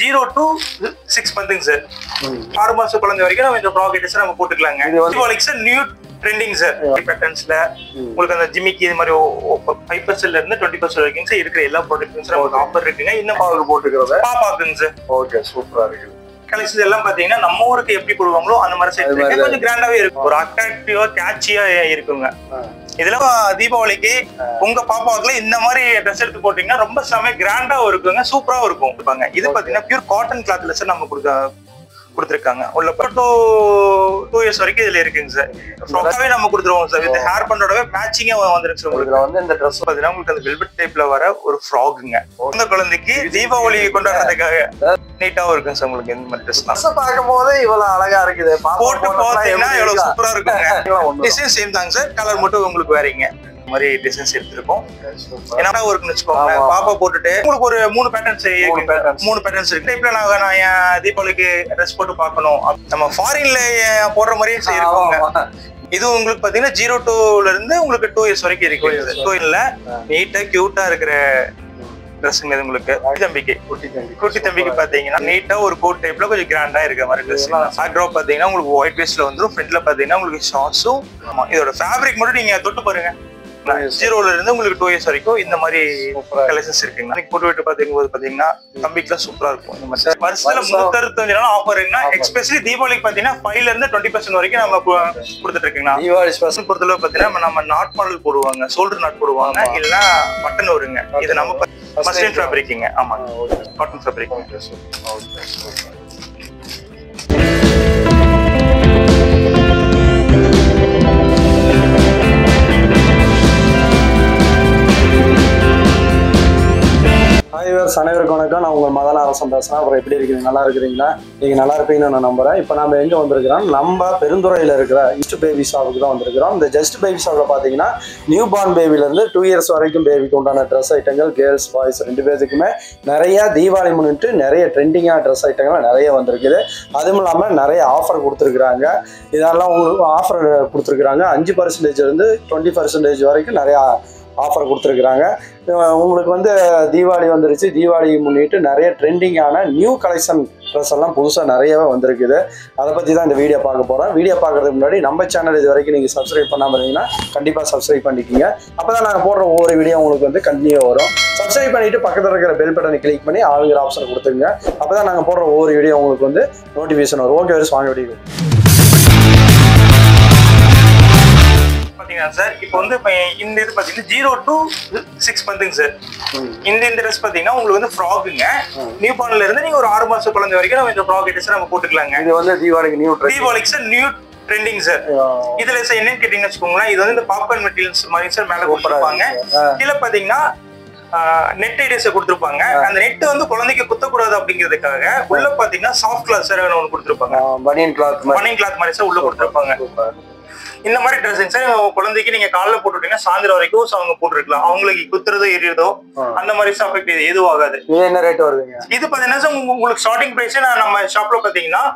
0 to 6 months sir. 6 மாசம் குழந்தை வரைக்கும் நம்ம இந்த ப்ராக்கெட்ஸ் நம்ம போட்டுக்கலாங்க. தீபாவளிக்கு சார் நியூ ட்ரெண்டிங் சார். பேட்டர்ன்ஸ்ல உங்களுக்கு அந்த ஜிமிக்கி இது மாதிரி 5% இருந்து 20% வரைக்கும் சார் இருக்கிற எல்லா ப்ராடக்ட்ஸும் நமக்கு ஆஃபர் இருக்குங்க. இன்னும் பாவுக்கு போட்டுக்கிறத பாப்பாக்குங்க சார். ஓகே, சூப்பரா இருக்கு. கலெக்ஷன்ஸ் எல்லாம் பாத்தீங்கன்னா நம்ம ஊருக்கு எப்படி போடுவாங்களோ அந்த மாதிரி செட் இருக்கு. கொஞ்சம் கிராண்டாவே இருக்கும். ஒரு அட்ராக்டிவா கேட்சியா இருக்குங்க. இதெல்லாம் தீபாவளிக்கு உங்க பாப்பாவுக்குள்ள இந்த மாதிரி ட்ரெஸ் எடுத்து போட்டீங்கன்னா ரொம்ப செம கிராண்டாவும் இருக்குங்க, சூப்பராவும் இருக்கும். இது பாத்தீங்கன்னா பியூர் காட்டன் கிளாத்ல சார் நம்ம கொடுத்துருக்காங்க. உள்ள 2 years வரைக்கும் இதுல இருக்குங்க சார். ஃப்ராக்காவே நம்ம கொடுத்துருவோம் சார். வித் ஹேர் பண்டோடவே மேட்சிங்கா வந்துருச்சு. உங்களுக்கு வந்து இந்த ட்ரெஸ் பாத்தீங்கன்னா உங்களுக்கு அந்த வெல்வெட் டைப்ல வர ஒரு ஃப்ராக்குங்க. அந்த குழந்தைக்கு தீபாவளி கொண்டாடுறதுக்காக நீட்டாவும் இருக்குங்க சார். உங்களுக்கு இந்த மாதிரி ட்ரெஸ் ட்ரெஸ் பார்க்கும்போது இவ்வளவு அழகா இருக்குது. போட்டு பாத்தீங்கன்னா எவ்வளவு சூப்பரா இருக்குங்க. டிசைன் சேம் தாங்க சார். கலர் மட்டும் உங்களுக்கு வேறீங்க. மாதிரி டிசைன்ஸ் எடுத்திருக்கோம். என்னடா இருக்குன்னு வச்சுக்கோங்க. பாப்பா போட்டுட்டு உங்களுக்கு ஒரு 3 பேட்டர்ன்ஸ் இருக்கு. டைப்ல நான் என் தீபாவளிக்கு ட்ரெஸ் போட்டு பார்க்கணும். நம்ம ஃபாரின்ல போடுற மாதிரியே இருக்குங்க. இது உங்களுக்கு பாத்தீங்கன்னா 0 to இருந்து உங்களுக்கு 2 years வரைக்கும் இருக்கு. 2 இல்ல நீட்டா கியூட்டா இருக்கிற ட்ரெஸ்ங்க. இது உங்களுக்கு குட்டி தம்பிக்கு பாத்தீங்கன்னா நீட்டா ஒரு கோட் டைப்ல கொஞ்சம் கிராண்டா இருக்க மாதிரி ட்ரெஸ். பேக்ரவுண்ட் பாத்தீங்கன்னா உங்களுக்கு ஒயிட் பேஸ்ல வந்துரும். ஃப்ரண்ட்ல பாத்தீங்கன்னா உங்களுக்கு ஷார்ட்ஸும். இதோட ஃபேப்ரிக் மட்டும் நீங்க தொட்டு பாருங்க. 0 இருந்து உங்களுக்கு 2 years வரைக்கும் இந்த மாதிரி கலெக்ஷன்ஸ் இருக்குங்க. போட்டு விட்டு பாத்தீங்கன்னா தம்பிக்குலாம் சூப்பரா இருக்கும். இந்த மாதிரி வருஷத்துல 365 நாள் ஆஃபர் இருக்குன்னா எஸ்பெஷலி தீபாவளிக்கு பாத்தீங்கன்னா 5 இருந்து 20% வரைக்கும் நம்ம கொடுத்துட்டு இருக்கீங்க. தீபாவளி ஸ்பெஷல் பொறுத்தளவு பாத்தீங்கன்னா நம்ம நாட் மாடல் போடுவாங்க, ஷோல்டர் நாட் போடுவாங்க, இல்லைன்னா பட்டன் வருங்க. இது நம்ம மஸ்லின் ஃபேப்ரிக்குங்க. ஆமாங்க, காட்டன் ஃபேப்ரிக். அனைவருக்கும் வணக்கம். நான் உங்கள் மதன அரசன் பேசுகிறேன். அப்புறம் எப்படி இருக்கீங்க? நல்லா இருக்கிறீங்களா? நீங்கள் நல்லா இருப்பீங்கன்னு நான் நம்புகிறேன். இப்போ நம்ம எங்கே வந்திருக்கிறோம்? நம்ம பெருந்துறையில் இருக்கிற ஜஸ்ட் பேபி ஷாப்புக்கு தான் வந்திருக்கிறோம். இந்த ஜஸ்ட் பேபி ஷாப்பில் பார்த்தீங்கன்னா நியூ பார்ன் பேபிலேருந்து 2 years வரைக்கும் பேபிக்கு உண்டான ட்ரெஸ் ஐட்டங்கள் கேர்ள்ஸ் பாய்ஸ் 2 பேருக்குமே நிறையா தீபாவளி முன்னிட்டு நிறைய ட்ரெண்டிங்கான ட்ரெஸ் ஐட்டங்கள் நிறைய வந்திருக்குது. அதுவும் இல்லாமல் நிறைய ஆஃபர் கொடுத்துருக்குறாங்க. இதெல்லாம் உங்களுக்கு ஆஃபர் கொடுத்துருக்குறாங்க. 5% இருந்து 20% வரைக்கும் நிறையா ஆஃபர் கொடுத்துருக்குறாங்க. உங்களுக்கு வந்து தீபாவளி வந்துருச்சு. தீபாவளி முன்னிட்டு நிறைய ட்ரெண்டிங்கான நியூ கலெக்ஷன் ட்ரெஸ் எல்லாம் புதுசாக நிறையவே வந்திருக்குது. அதை பற்றி தான் இந்த வீடியோ பார்க்க போகிறோம். வீடியோ பார்க்குறதுக்கு முன்னாடி நம்ம சேனல் இது வரைக்கும் நீங்கள் சப்ஸ்கிரைப் பண்ணாமல் இருந்தீங்கன்னா கண்டிப்பாக சப்ஸ்கிரைப் பண்ணிக்கிங்க. அப்போ தான் நாங்கள் போடுற ஒவ்வொரு வீடியோ உங்களுக்கு வந்து கண்டினியூ வரும். சப்ஸ்கிரைப் பண்ணிவிட்டு பக்கத்தில் இருக்கிற பெல் பட்டனை கிளிக் பண்ணி ஆளுங்கிற ஆப்ஷன் கொடுத்துருங்க. அப்போ தான் நாங்கள் போடுற ஒவ்வொரு வீடியோ உங்களுக்கு வந்து நோட்டிஃபிகேஷன் வரும். ஓகே வாங்க வீடியோ சார். இப்போ வந்து இந்த இது பாத்தீங்கன்னா 0 to 6 months சார். இந்த ட்ரெஸ் பாத்தீங்கன்னா உங்களுக்கு வந்து ஃப்ராக்குங்க. நியூ பார்ன்ல இருந்து நீங்க ஒரு 6 மாசம் குழந்தை வரைக்கும் நம்ம இந்த ஃப்ராக் நம்ம போட்டுக்கலாங்க. இது வந்து தீபாவளிக்கு சார் நியூ ட்ரெண்டிங் சார். இதுல சார் என்னன்னு கேட்டீங்கன்னு வச்சுக்கோங்களேன், இது வந்து இந்த பாப்கார்ன் மெட்டீரியல்ஸ் மாதிரி சார் மேல கொடுத்துருப்பாங்க. கீழே பாத்தீங்கன்னா நெட் ஐடியாஸ் கொடுத்துருப்பாங்க. அந்த நெட் வந்து குழந்தைக்கு குத்தக்கூடாது அப்படிங்கிறதுக்காக உள்ள பாத்தீங்கன்னா சாஃப்ட் கிளாத் சார் ஒன்று கொடுத்துருப்பாங்க. பனியன் கிளாத் மாதிரி சார் உள்ள கொடுத்துருப்பாங்க. இந்த மாதிரி ட்ரெஸ்ஸிங் சார் குழந்தைக்கு நீங்க காலைல போட்டுட்டீங்கன்னா சாயந்தரம் வரைக்கும் அவங்க போட்டுருக்கலாம். அவங்களுக்கு குத்துறதோ எரியதோ அந்த மாதிரி அஃபெக்ட் எதுவும் ஆகாது. என்ன ரேட் வருதுங்க? இது பாத்தீங்கன்னா உங்களுக்கு ஸ்டார்டிங் பிரைஸ் நம்ம ஷாப்ல பாத்தீங்கன்னா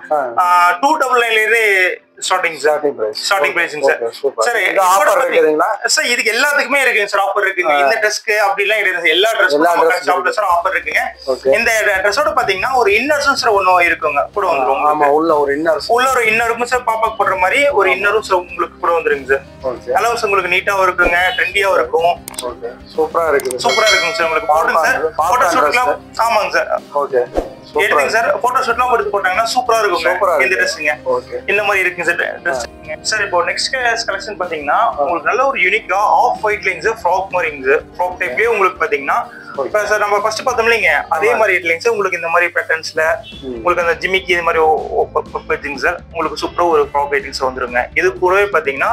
299 இருந்து starting pricing sir. Sir offer இருக்குங்களா சார்? இதுக்கு எல்லாத்துக்குமே இருக்குங்க சார். ஆஃபர் இருக்குங்க. இந்த ட்ரெஸ்க்கு அப்படிலாம் கிடையாது. எல்லா ட்ரெஸ்ஸும் ஷாப்ல சார் ஆஃபர் இருக்குங்க. இந்த ட்ரெஸ்ஸோட பாத்தீங்கன்னா ஒரு இன்னர்ஸும் சார் ஒண்ணு இருக்குங்க கூட வந்துரும். ஆமா, உள்ள ஒரு இன்னருக்கும் சார் பாப்பாக்கு போடுற மாதிரி ஒரு இன்னரும் சார் உங்களுக்கு கூட வந்துருங்க சார். அளவு உங்களுக்கு நீட்டாவும் இருக்குங்க, ட்ரெண்டியாவும் இருக்கும். சூப்பரா இருக்குங்க சார். உங்களுக்கு போடுங்க சார். போட்டோ ஷூட்லாம் ஆமாங்க சார். ஓகே எடுத்துங்க சார். போட்டோ ஷூட்லாம் எடுத்து போட்டாங்கன்னா சூப்பரா இருக்குங்க இந்த ட்ரெஸ்ஸுங்க. இந்த மாதிரி இருக்குங்க சார் ட்ரெஸ். சார் இப்போ நெக்ஸ்ட் கலெக்ஷன் பாத்தீங்கன்னா உங்களுக்கு நல்ல ஒரு யூனிக்கா ஆஃப் ஒயிட் லைன்ஸ் ஃப்ராக் மாதிரிங்க சார். ஃப்ராக் டைப்லயே உங்களுக்கு பாத்தீங்கன்னா இப்ப சார் நம்ம ஃபர்ஸ்ட் பார்த்தோம் இல்லைங்க, அதே மாதிரி இல்லைங்க உங்களுக்கு இந்த மாதிரி பேட்டர்ன்ஸ்ல உங்களுக்கு அந்த ஜிமிக்கி இது மாதிரி சார் உங்களுக்கு சூப்பரா ஒரு ஃப்ராக் ஐட்டிங்ஸ் வந்துருங்க. இது கூடவே பாத்தீங்கன்னா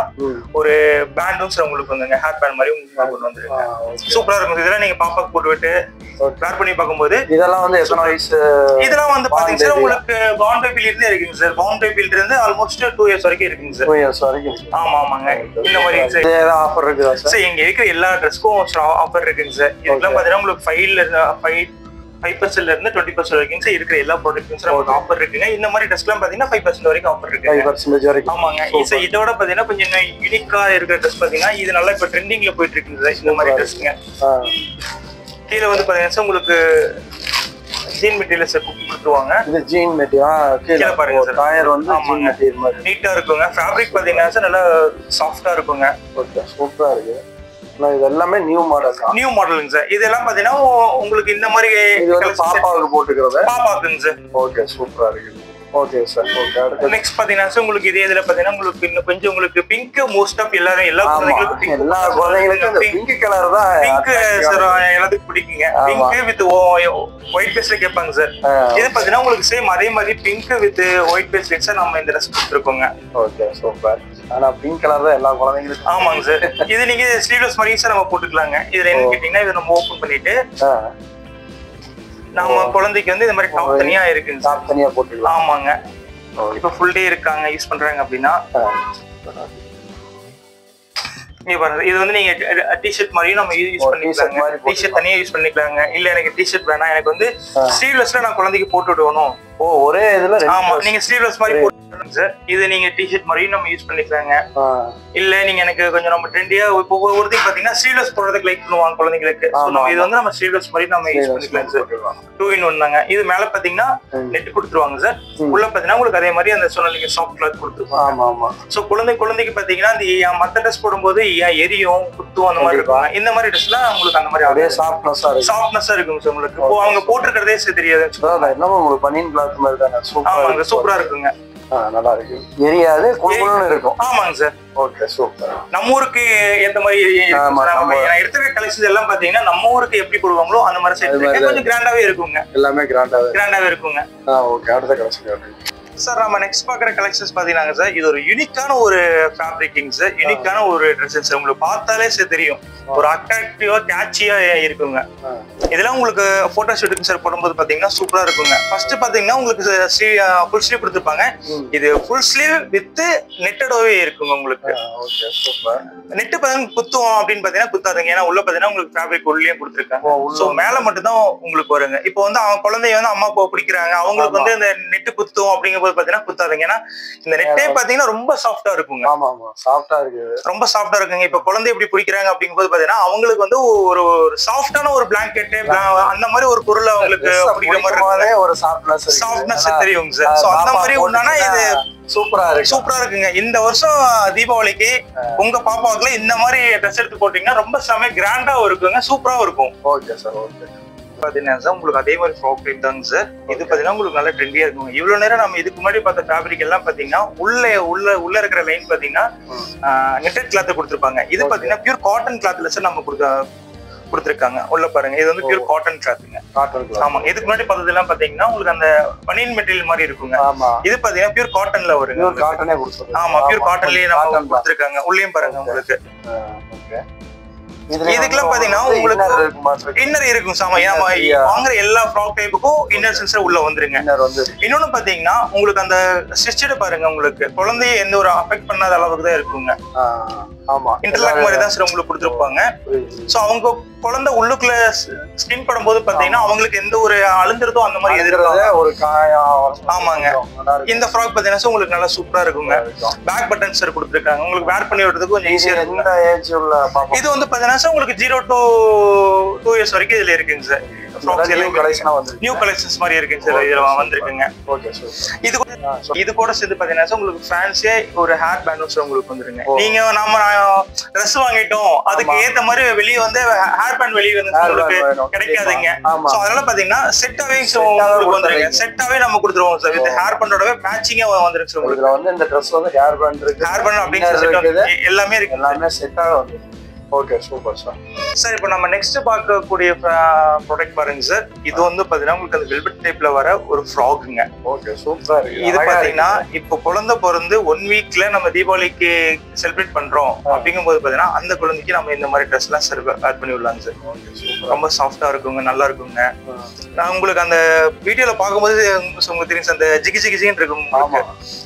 ஒரு பேண்டும் சார் உங்களுக்கு வந்துங்க, ஹேர் பேண்ட் மாதிரி உங்களுக்கு வந்துருங்க. சூப்பரா இருக்கும். இதெல்லாம் நீங்க பாப்பாக்கு போட்டு விட்டு வேர் பண்ணி பார்க்கும்போது இதெல்லாம் வந்து எத்தனை வயசு? இதெல்லாம் வந்து பாத்தீங்கன்னா சார் உங்களுக்கு பான் பேபில இருந்தே இருக்குங்க சார். பான் பேபில இருந்து ஆல்மோஸ்ட் 2 years வரைக்கும் இருக்குங்க சார். 2 years வரைக்கும். ஆமாங்க. இந்த மாதிரி ஏதாவது ஆஃபர் இருக்குதா சார்? இங்க இருக்கிற எல்லா ட்ரெஸ்க்கும் ஆஃபர் இருக்குங்க சார். இதெல்லாம் பாத்தீங்கன்னா உங்களுக்கு 5% இருந்து 20% வரைக்கும் சார் இருக்கிற எல்லா ப்ராடக்ட்ஸும் நமக்கு ஆஃபர் இருக்குங்க. இந்த மாதிரி ட்ரெஸ்லாம் பாத்தீங்கன்னா 5% வரைக்கும் ஆஃபர் இருக்கு. 5% வரைக்கும். ஆமாங்க. இதோட பாத்தீங்கன்னா கொஞ்சம் யூனிக்கா இருக்கிற ட்ரெஸ் பாத்தீங்கன்னா இது நல்லா இப்ப ட்ரெண்டிங்ல போயிட்டு இருக்குங்க சார். இந்த மாதிரி ட்ரெஸ்ங்க கீழே வந்து பாத்தீங்கன்னா உங்களுக்கு ஜீன் மெட்டீரியல்ஸ் கொடுத்துருவாங்க. இது ஜீன் மெட்டீரியல் கீழே பாருங்க சார். டயர் வந்து ஜீன் மெட்டீரியல் மாதிரி நீட்டா இருக்குங்க. ஃபேப்ரிக் பாத்தீங்கன்னா சார் நல்லா சாஃப்டா இருக்குங்க. ஓகே சூப்பரா இருக்கு. இது எல்லாமே நியூ மாடல் தான். நியூ மாடலுங்க சார். இதெல்லாம் பாத்தீங்கன்னா உங்களுக்கு இந்த மாதிரி இது வந்து பாப்பாவுக்கு போட்டுக்கிறது. பாப்பாக்குங்க சார். ஓகே சூப்பரா இருக்கு. Okay sir. ஓகே அடுத்து நெக்ஸ்ட் பாத்தீங்கன்னா சார் உங்களுக்கு இதே இதுல பாத்தீங்கன்னா உங்களுக்கு இன்னும் கொஞ்சம் உங்களுக்கு பிங்க் மோஸ்ட் ஆஃப் எல்லா குழந்தைகளுக்கும் எல்லா குழந்தைகளுக்கும் பிங்க் கலர் தான் பிங்க் சார் எல்லாத்துக்கும் பிடிக்குங்க. பிங்க் வித் ஒயிட் பேஸ்ல கேட்பாங்க சார். இது பாத்தீங்கன்னா உங்களுக்கு சேம் அதே மாதிரி பிங்க் வித் ஒயிட் பேஸ்ல சார் நம்ம இந்த ட்ரெஸ் கொடுத்துருக்கோங்க. Okay super. ஆனா பிங்க் கலர் தான் எல்லா குழந்தைகளுக்கும். ஆமாங்க சார். இது நீங்க ஸ்லீவ்லெஸ் மாதிரி சார் நம்ம போட்டுக்கலாங்க. இதுல என்ன கேட்டீங்கன்னா இதை நம்ம ஓபன் பண்ணிட்டு நம்ம குழந்தைக்கு வந்து இந்த மாதிரி டாப் தனியா இருக்குங்க. டாப் தனியா போட்டுக்கலாம். ஆமாங்க. இப்ப ஃபுல் டே இருக்காங்க யூஸ் பண்றாங்க அப்படின்னா நீங்க பாருங்க இது வந்து நீங்க டி-ஷர்ட் மாதிரியும் நம்ம யூஸ் பண்ணிக்கலாங்க. டி-ஷர்ட் தனியா யூஸ் பண்ணிக்கலாங்க. இல்ல எனக்கு டி-ஷர்ட் வேணாம் எனக்கு வந்து ஸ்லீவ்லெஸ்ல நான் குழந்தைக்கு போட்டு விடணும். ஓ ஒரே இதுல ஆமா நீங்க ஸ்லீவ்லெஸ் மாதிரி போட்டு சார். இது நீங்க டி-ஷர்ட் மாதிரியும் நம்ம யூஸ் பண்ணிக்கலாங்க. இல்ல நீங்க எனக்கு கொஞ்சம் நம்ம ட்ரெண்டியா இப்போ ஒவ்வொருத்தையும் பாத்தீங்கன்னா ஸ்லீவ்லெஸ் போடுறதுக்கு லைக் பண்ணுவாங்க குழந்தைங்களுக்கு. இது வந்து நம்ம ஸ்லீவ்லெஸ் மாதிரி நம்ம யூஸ் பண்ணிக்கலாம் சார். 2 in 1 தாங்க. இது மேல பாத்தீங்கன்னா நெட் கொடுத்துருவாங்க சார். உள்ள பாத்தீங்கன்னா உங்களுக்கு அதே மாதிரி அந்த சொன்னீங்க சாஃப்ட் கிளாத் கொடுத்துருவாங்க. ஆமா ஆமா. சோ குழந்தைக்கு பாத்தீங்கன்னா அந்த மத்த ட்ரெஸ் போடும்போது எரியும் குத்தும் அந்த மாதிரி இருக்கும். இந்த மாதிரி ட்ரெஸ்லாம் உங்களுக்கு அந்த மாதிரி அதே சாஃப்ட்னஸா இருக்கும் சார் உங்களுக்கு. இப்போ அவங்க போட்டுக்கிறதே தெரியாது. என்னமோ உங்களுக்கு பனியன் கிளாத் மாதிரி தான. சூப்பரா இருக்குங்க. நல்லா இருக்கு. எரியாது குளுகுளுன்னு இருக்கும். ஆமாங்க சார். Okay super. நம்ம ஊருக்கு ஏத்த மாதிரி நான் எடுத்துக்க கலெக்ஷன்ஸ் எல்லாம் பாத்தீங்கன்னா நம்ம ஊருக்கு எப்படி போடுவாங்களோ அந்த மாதிரி செட் கொஞ்சம் கிராண்டாவே இருக்குங்க. எல்லாமே கிராண்டாவே இருக்குங்க. ஓகே அடுத்த கலெக்ஷன் சார் நம்ம நெக்ஸ்ட் பாக்குற கலெக்ஷன்ஸ் பாத்தீங்கன்னா சார் இது ஒரு யூனிக்கான ஒரு ஃபேப்ரிக்கிங் சார். யூனிக்கான ஒரு ட்ரெஸ்ஸஸ் சார். உங்களுக்கு பார்த்தாலே சார் தெரியும் ஒரு அட்ராக்டிவா கேட்சியா இருக்குங்க. இதெல்லாம் உங்களுக்கு போட்டோ ஷூட்டுக்கு சார் போடும்போது பாத்தீங்கன்னா சூப்பரா இருக்குங்க. ஃபர்ஸ்ட் பாத்தீங்கன்னா உங்களுக்கு ஃபுல் ஸ்லீவ் கொடுத்துருப்பாங்க. இது ஃபுல் ஸ்லீவ் வித் நெட்டடோவே இருக்குங்க உங்களுக்கு. Okay super. நெட் பாத்தீங்கன்னா குத்தும் அப்படின்னு பாத்தீங்கன்னா குத்தாதுங்க. ஏன்னா உள்ள பாத்தீங்கன்னா உங்களுக்கு ஃபேப்ரிக் உள்ளே கொடுத்துருக்காங்க. சோ மேல மட்டும் தான் உங்களுக்கு வருங்க. இப்போ வந்து அவங்க குழந்தைய வந்து அம்மா அப்பா பிடிக்கிறாங்க அவங்களுக்கு வந்து இந்த நெட் குத்தும் அப்படிங்க பாத்தீங்கன்னா குத்தாதுங்க. ஏன்னா இந்த நெட்டே பாத்தீங்கன்னா ரொம்ப சாஃப்டா இருக்குங்க. ஆமா ஆமா சாஃப்டா இருக்கு. ரொம்ப சாஃப்டா இருக்குங்க. இப்ப குழந்தை எப்படி பிடிக்கிறாங்க அப்படிங்கும்போது பாத்தீங்கன்னா அவங்களுக்கு வந்து ஒரு சாஃப்டான ஒரு பிளாங்கெட் அந்த மாதிரி ஒரு பொருள் அவங்களுக்கு பிடிக்கிற மாதிரி ஒரு சாஃப்ட்னஸ் தெரியுங்க சார். சோ அந்த மாதிரி ஒண்ணானா இது சூப்பரா இருக்குங்க. இந்த வருஷம் தீபாவளிக்கு உங்க பாப்பாவுக்குள்ள இந்த மாதிரி ட்ரெஸ் எடுத்து போட்டீங்கன்னா ரொம்ப செம கிராண்டா இருக்குங்க. சூப்பரா இருக்கும். Okay sir. ஓகே பாத்தீங்கன்னா உங்களுக்கு அதே மாதிரி ஃப்ராக் டைப் தாங்க சார். இது பாத்தீங்கன்னா உங்களுக்கு நல்லா ட்ரெண்டியா இருக்குங்க. இவ்வளவு நேரம் நம்ம இதுக்கு முன்னாடி பார்த்த ஃபேப்ரிக் எல்லாம் பாத்தீங்கன்னா உள்ள இருக்கிற லைன் பாத்தீங்கன்னா நெட்டட் கிளாத் கொடுத்துருப்பாங்க. இது பாத்தீங்கன்னா பியூர் காட்டன் கிளாத்ல சார் நம்ம கொடுத்துருக்காங்க. உள்ள பாருங்க இது வந்து பியூர் காட்டன் கிளாத்துங்க. ஆமா இதுக்கு முன்னாடி பார்த்தது எல்லாம் பாத்தீங்கன்னா உங்களுக்கு அந்த பனியன் மெட்டீரியல் மாதிரி இருக்குங்க. இது பாத்தீங்கன்னா பியூர் காட்டன்ல வருங்க. ஆமா பியூர் காட்டன்லயே நம்ம கொடுத்துருக்காங்க. உள்ளேயும் பாருங்க உங்களுக்கு. இதுக்கெல்லாம் பாத்தீங்கன்னா உங்களுக்கு இன்னர் இருக்கும். சாமா வாங்குற எல்லா ஃப்ராக் டைப்புக்கும் இன்னர் சென்சர் உள்ள வந்துருங்க. இன்னொன்னு பாத்தீங்கன்னா உங்களுக்கு அந்த ஸ்டிச்சட் பாருங்க உங்களுக்கு குழந்தைய எந்த ஒரு அஃபெக்ட் பண்ணாத அளவுக்கு தான் இருக்குங்க. இன்டர்லாக் மாதிரி தான் சார் உங்களுக்கு கொடுத்துருப்பாங்க. சோ அவங்க குழந்தை உள்ளுக்குள்ள ஸ்கின் படும்போது பாத்தீங்கன்னா அவங்களுக்கு எந்த ஒரு அழுந்துறதோ அந்த மாதிரி ஆமாங்க. இந்த ஃப்ராக் பாத்தீங்கன்னா உங்களுக்கு நல்லா சூப்பரா இருக்குங்க. பேக் பட்டன் சார் கொடுத்துருக்காங்க. உங்களுக்கு வேர் பண்ணி விடுறதுக்கு கொஞ்சம் ஈஸியா இருக்கும். இது வந்து பாத்தீங்கன்னா உங்களுக்கு 0 to 2 years வரைக்கும் இதுல இருக்குங்க சார். நியூ கலெக்ஷன்ஸ் மாதிரி இருக்குங்க சார். இதுல வந்திருக்குங்க. இது கூட சேர்ந்து பாத்தீங்கன்னா உங்களுக்கு ஃபேன்சியா ஒரு ஹேர் பேண்டும் உங்களுக்கு வந்துருங்க. நீங்க நம்ம ட்ரெஸ் வாங்கிட்டோம் அதுக்கு ஏத்த மாதிரி வெளியே வந்து ஹேர் பேண்ட் வெளியே வந்து உங்களுக்கு கிடைக்காதுங்க. சோ அதனால பாத்தீங்கன்னா செட்டாவே உங்களுக்கு வந்துருங்க. செட்டாவே நம்ம கொடுத்துருவோம் சார். வித் ஹேர் பேண்டோடவே மேட்சிங்கா வந்துருங்க சார். உங்களுக்கு வந்து இந்த ட்ரெஸ் வந்து ஹேர் பேண்ட் இருக்கு. ஹேர் பேண்ட் அப்படிங்கிற எல்லாமே இருக்கு. எல்லாமே செட்டாவே வந்து ஓகே சூப்பர் சார். சார் இப்போ நம்ம நெக்ஸ்ட் பார்க்கக்கூடிய ப்ராடக்ட் பாருங்க சார். இது வந்து பாத்தீங்கன்னா உங்களுக்கு அந்த வெல்வெட் டைப்ல வர ஒரு ஃப்ராக்குங்க. ஓகே சூப்பரா இருக்கு. இது பாத்தீங்கன்னா இப்போ குழந்தை பிறந்து 1 வீக்ல நம்ம தீபாவளிக்கு செலிப்ரேட் பண்றோம் அப்படிங்கும்போது பாத்தீங்கன்னா அந்த குழந்தைக்கு நம்ம இந்த மாதிரி ட்ரெஸ் எல்லாம் சார் ஆட் பண்ணி விடலாங்க சார். ரொம்ப சாஃப்டா இருக்குங்க. நல்லா இருக்குங்க. நான் உங்களுக்கு அந்த வீடியோல பாக்கும்போது உங்களுக்கு தெரியும் சார் அந்த ஜிகி ஜிகின்னு இருக்கும்.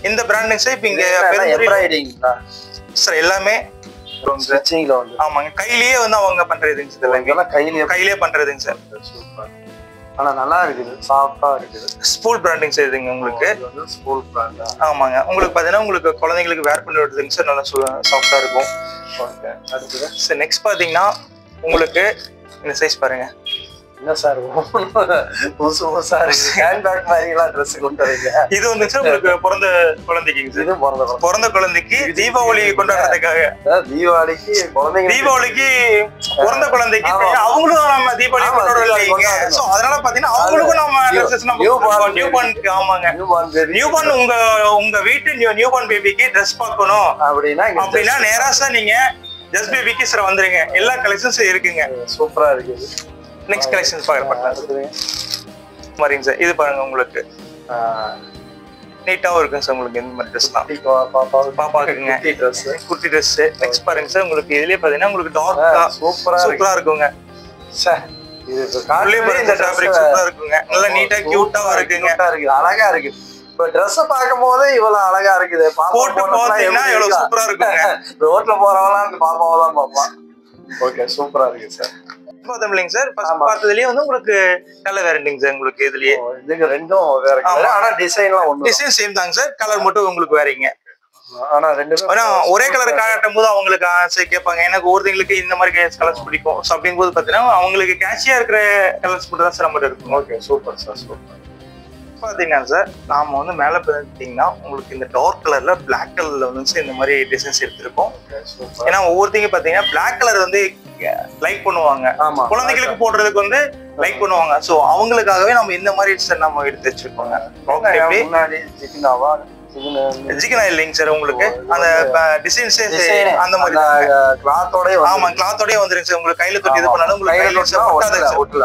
இந்த பிராண்டிங் சார் இப்போ இங்க சார் எல்லாமே ஆமாங்க கையிலேயே வந்து அவங்க பண்றதுங்க சார். கையிலேயே பண்றதுங்க சார். ஆனா நல்லா இருக்குது. சாஃப்டா இருக்குது. ஸ்பூல் பிராண்டிங் சார் இதுங்க உங்களுக்கு. ஸ்பூல் பிராண்ட் ஆமாங்க. உங்களுக்கு பாத்தீங்கன்னா உங்களுக்கு குழந்தைங்களுக்கு வேர் பண்ணி விடுறதுங்க சார். நல்லா சாஃப்டா இருக்கும். ஓகே அடுத்து சார் நெக்ஸ்ட் பாத்தீங்கன்னா உங்களுக்கு இந்த சைஸ் பாருங்க. என்ன சார் புதுசு புதுசா இருக்கு, ஹேண்ட்பேக் மாதிரிலாம் ட்ரெஸ் கொடுத்துறீங்க. இது வந்து சார் உங்களுக்கு பிறந்த குழந்தைக்குங்க சார். இது பிறந்த குழந்தைக்கு தீபாவளி கொண்டாடுறதுக்காக. தீபாவளிக்கு குழந்தைங்க, தீபாவளிக்கு பிறந்த குழந்தைக்கு அவங்களும் நம்ம தீபாவளி கொண்டாடுறோம். சோ அதனால பாத்தீங்கன்னா அவங்களுக்கும் நம்ம ட்ரெஸ்ஸஸ் நம்ம நியூ பார்ன். ஆமாங்க, நியூ பார்ன் உங்க வீட்டு நியூ பார்ன் பேபிக்கு ட்ரெஸ் பார்க்கணும் அப்படின்னா நேரா சார் நீங்க ஜஸ்ட் பேபிக்கு சார் வந்துருங்க. எல்லா கலெக்ஷன்ஸும் இருக்குங்க. சூப்பரா இருக்கு. நெக்ஸ்ட் கலெக்ஷன்ஸ் பார்க்கலாம் மாதிரிங்க சார். இது பாருங்க, உங்களுக்கு நீட்டாவும் இருக்குங்க சார். உங்களுக்கு இந்த மாதிரி ட்ரெஸ் தான் பாப்பாக்குங்க, குர்த்தி ட்ரெஸ். நெக்ஸ்ட் பாருங்க சார், உங்களுக்கு இதுலயே பாத்தீங்கன்னா உங்களுக்கு டார்க்கா சூப்பரா இருக்குங்க. இந்த ஃபேப்ரிக் சூப்பரா இருக்குங்க. நல்லா நீட்டா கியூட்டாவும் இருக்குங்க. அழகா இருக்கு. இப்ப ட்ரெஸ் பார்க்கும் போது இவ்வளவு அழகா இருக்குது. போட்டு பாத்தீங்கன்னா எவ்வளவு சூப்பரா இருக்குங்க. ரோட்ல போறவங்களாம் அந்த பாப்பாவை தான் பார்ப்பான். ஓகே, சூப்பரா இருக்கு சார். பார்த்தோம் இல்லைங்க சார், ஃபர்ஸ்ட் பார்த்ததுலயே வந்து உங்களுக்கு கலர் வேரண்டிங் சார். உங்களுக்கு இதுலயே இதுக்கு ரெண்டும் வேற கலர், ஆனா டிசைன்லாம் ஒண்ணு. டிசைன் சேம் தாங்க சார், கலர் மட்டும் உங்களுக்கு வேறீங்க. ஆனா ரெண்டுமே ஒரே கலர் காட்டும் போது அவங்களுக்கு ஆசை கேட்பாங்க, எனக்கு ஒருத்தங்களுக்கு இந்த மாதிரி கலர்ஸ் பிடிக்கும். ஸோ அப்படிங்கும் போது பார்த்தீங்கன்னா அவங்களுக்கு கேட்சியா இருக்கிற கலர்ஸ் மட்டும் தான் சார் நம்மகிட்ட இருக்கும். Okay, super sir, super. பார்த்தீங்கன்னா சார், நாம வந்து மேலே பார்த்தீங்கன்னா உங்களுக்கு இந்த டார்க் கலர்ல பிளாக் கலர்ல வந்து இந்த மாதிரி டிசைன்ஸ் எடுத்திருக்கோம். ஏன்னா ஒவ்வொருத்தையும் பார்த்தீங்கன்னா பிளாக் கலர் வந்து லைக் பண்ணுவாங்க, குழந்தைகளுக்கு போடுறதுக்கு வந்து லைக் பண்ணுவாங்க. ஸோ அவங்களுக்காகவே நம்ம இந்த மாதிரி சார் நம்ம எடுத்து வச்சிருக்கோங்க. முன்னாடி ஜிகினாவா ஜிகினா இல்லைங்க சார், உங்களுக்கு அந்த டிசைன்ஸே அந்த மாதிரி கிளாத்தோட. ஆமா, கிளாத்தோட வந்துருங்க சார். உங்களுக்கு கையில தொட்டு இது பண்ணாலும் உங்களுக்கு கையில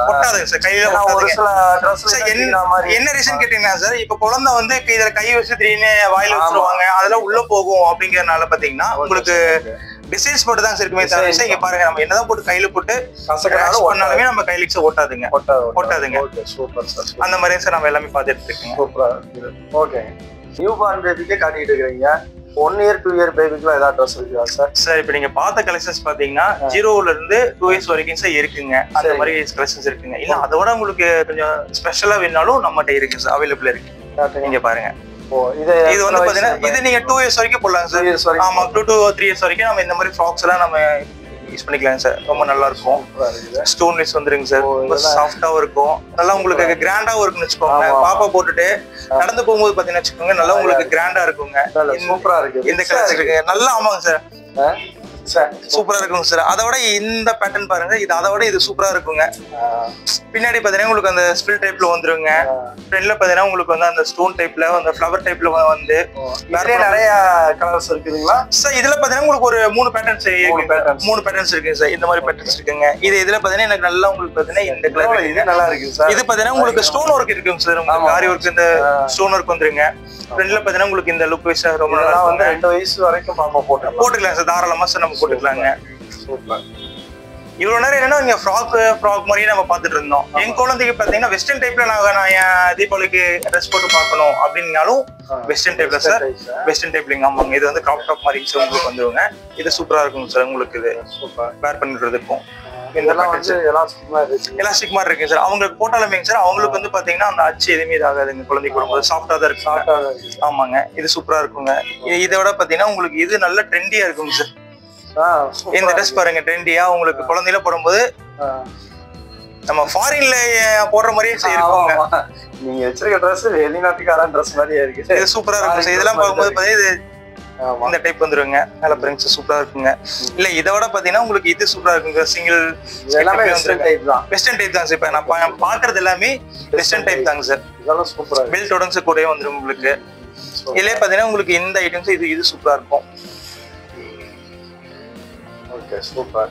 ஒட்டாதுங்க சார். கையில என்ன ரீசன் கேட்டீங்கன்னா சார், இப்ப குழந்தை வந்து இதுல கை வச்சு திடீர்னு வாயில வச்சிருவாங்க, அதெல்லாம் உள்ள போகும். அப்படிங்கறதுனால பாத்தீங்கன்னா உங்களுக்கு டிசைன்ஸ் மட்டும் தான் இருக்குமே தவிர இங்க பாருங்க, நம்ம என்னதான் போட்டு கையில போட்டு பண்ணாலுமே நம்ம கையில ஓட்டாதுங்க. அந்த மாதிரி சார் நம்ம எல்லாமே பார்த்துட்டு இருக்கோம். ஓகே, நியூ பார்ன் பேபிக்கே காட்டிட்டு இருக்கீங்க. 1 year 2 year பேபிக்குலாம் ஏதாவது ட்ரெஸ் இருக்குதா சார்? சார் இப்போ நீங்க பார்த்த கலெக்ஷன்ஸ் பாத்தீங்கன்னா 0ல இருந்து 2 years வரைக்கும் சார் இருக்குங்க. அந்த மாதிரி கலெக்ஷன்ஸ் இருக்குங்க. இல்ல அதோட உங்களுக்கு கொஞ்சம் ஸ்பெஷலா வேணாலும் நம்மகிட்ட இருக்கு சார், அவைலபிள் இருக்கு. நீங்க பாருங்க, இது வந்து பாத்தீங்கன்னா இது நீங்க 2 years வரைக்கும் போடலாம் சார். ஆமா, 2 to 3 years வரைக்கும் நம்ம இந்த மாதிரி ஃப்ராக்ஸ் எல்லாம் நம்ம யூஸ் பண்ணிக்கலாம் சார். ரொம்ப நல்லா இருக்கும். ஸ்டோன் லைஸ் வந்துருங்க சார், ரொம்ப சாஃப்டாவும் இருக்கும். நல்லா உங்களுக்கு கிராண்டாவும் இருக்குன்னு வச்சுக்கோங்க. பாப்பா போட்டுட்டு நடந்து போகும்போது பாத்தீங்கன்னா வச்சுக்கோங்க, நல்லா உங்களுக்கு கிராண்டா இருக்குங்க. சூப்பரா இருக்கு. இந்த கலர் இருக்கு நல்லா. ஆமாங்க சார், சூப்பரா இருக்குங்க சார். அதோட இந்த பேட்டர்ன் பாருங்க, இது அதோட இது சூப்பரா இருக்குங்க. பின்னாடி பாத்தீங்கன்னா உங்களுக்கு அந்த ஸ்பில் டைப்ல வந்துருங்க. ஃப்ரண்ட்ல பாத்தீங்கன்னா உங்களுக்கு வந்து அந்த ஸ்டோன் டைப்ல அந்த ஃப்ளவர் டைப்ல வந்து நிறைய கலர்ஸ் இருக்குங்களா சார்? இதுல பாத்தீங்கன்னா உங்களுக்கு ஒரு 3 பேட்டர்ன்ஸ் இருக்கு. 3 பேட்டர்ன்ஸ் இருக்குங்க சார். இந்த மாதிரி பேட்டர்ன்ஸ் இருக்குங்க. இதுல பாத்தீங்கன்னா எனக்கு நல்லா உங்களுக்கு பாத்தீங்கன்னா இந்த கலர் இது நல்லா இருக்கு சார். இது பாத்தீங்கன்னா உங்களுக்கு ஸ்டோன் ஒர்க் இருக்குங்க சார். உங்களுக்கு ஆரி ஒர்க் இந்த ஸ்டோன் ஒர்க் வந்துருங்க. ஃப்ரண்ட்ல பாத்தீங்கன்னா உங்களுக்கு இந்த லுக் வைஸ் ரொம்ப நல்லா வந்து 2 வயசு வரைக்கும் பாப்பா போட்டுக்கலாம் சார். தாராளமா சார் நம்ம போட்டுக்கலாங்க. சூப்பர். இவ்வளவு நேரம் என்னன்னா இங்க ஃப்ராக் மாதிரியே நம்ம பாத்துட்டு இருந்தோம். என் குழந்தைக்கு பாத்தீங்கன்னா வெஸ்டர்ன் டைப்ல நான் என் தீபாவளிக்கு ட்ரெஸ் போட்டு பார்க்கணும் அப்படின்னாலும் வெஸ்டர்ன் டைப்ல சார். வெஸ்டர்ன் டைப்லிங்க. ஆமாங்க, இது வந்து கிராப் டாப் மாதிரி சார் உங்களுக்கு வந்துருங்க. இது சூப்பரா இருக்கும் சார். உங்களுக்கு இது வேர் பண்ணிடுறதுக்கும் எலாஸ்டிக் மாதிரி இருக்குங்க சார். அவங்களுக்கு போட்டாலுமே சார் அவங்களுக்கு வந்து பாத்தீங்கன்னா அந்த அச்சு எதுவுமே இதாகாதுங்க. குழந்தைக்கு வரும்போது சாஃப்டா தான் இருக்கு. ஆமாங்க, இது சூப்பரா இருக்குங்க. இதை விட பாத்தீங்கன்னா உங்களுக்கு இது நல்ல ட்ரெண்டியா இருக்குங்க சார். இந்த ட்ரெஸ் பாருங்க, ட்ரெண்டியா உங்களுக்கு குழந்தையில போடும்போது நம்ம ஃபாரின்ல போடுற மாதிரியே இருக்குங்க. நீங்க வச்சிருக்க ட்ரெஸ் வெளிநாட்டுக்காரன் ட்ரெஸ் மாதிரியே இருக்கு. இது சூப்பரா இருக்கும் சார். இதெல்லாம் பார்க்கும்போது பாத்தீங்கன்னா இந்த டைப் வந்துருங்க. நல்ல பிரிண்ட்ஸ் சூப்பரா இருக்குங்க. இல்ல இதோட பாத்தீங்கன்னா உங்களுக்கு இது சூப்பரா இருக்குங்க. சிங்கிள் எல்லாமே வெஸ்டர்ன் டைப் தான். வெஸ்டர்ன் டைப் தான் சார். இப்ப நான் பாக்குறது எல்லாமே வெஸ்டர்ன் டைப் தாங்க சார். இதெல்லாம் சூப்பரா இருக்கு. பெல்ட் உடன்ஸ் கூடவே வந்துரும் உங்களுக்கு. இதுலயே பாத்தீங்கன்னா உங்களுக்கு இந்த ஐட்டம்ஸ் இது சூப்பரா இருக்கும். Okay, super.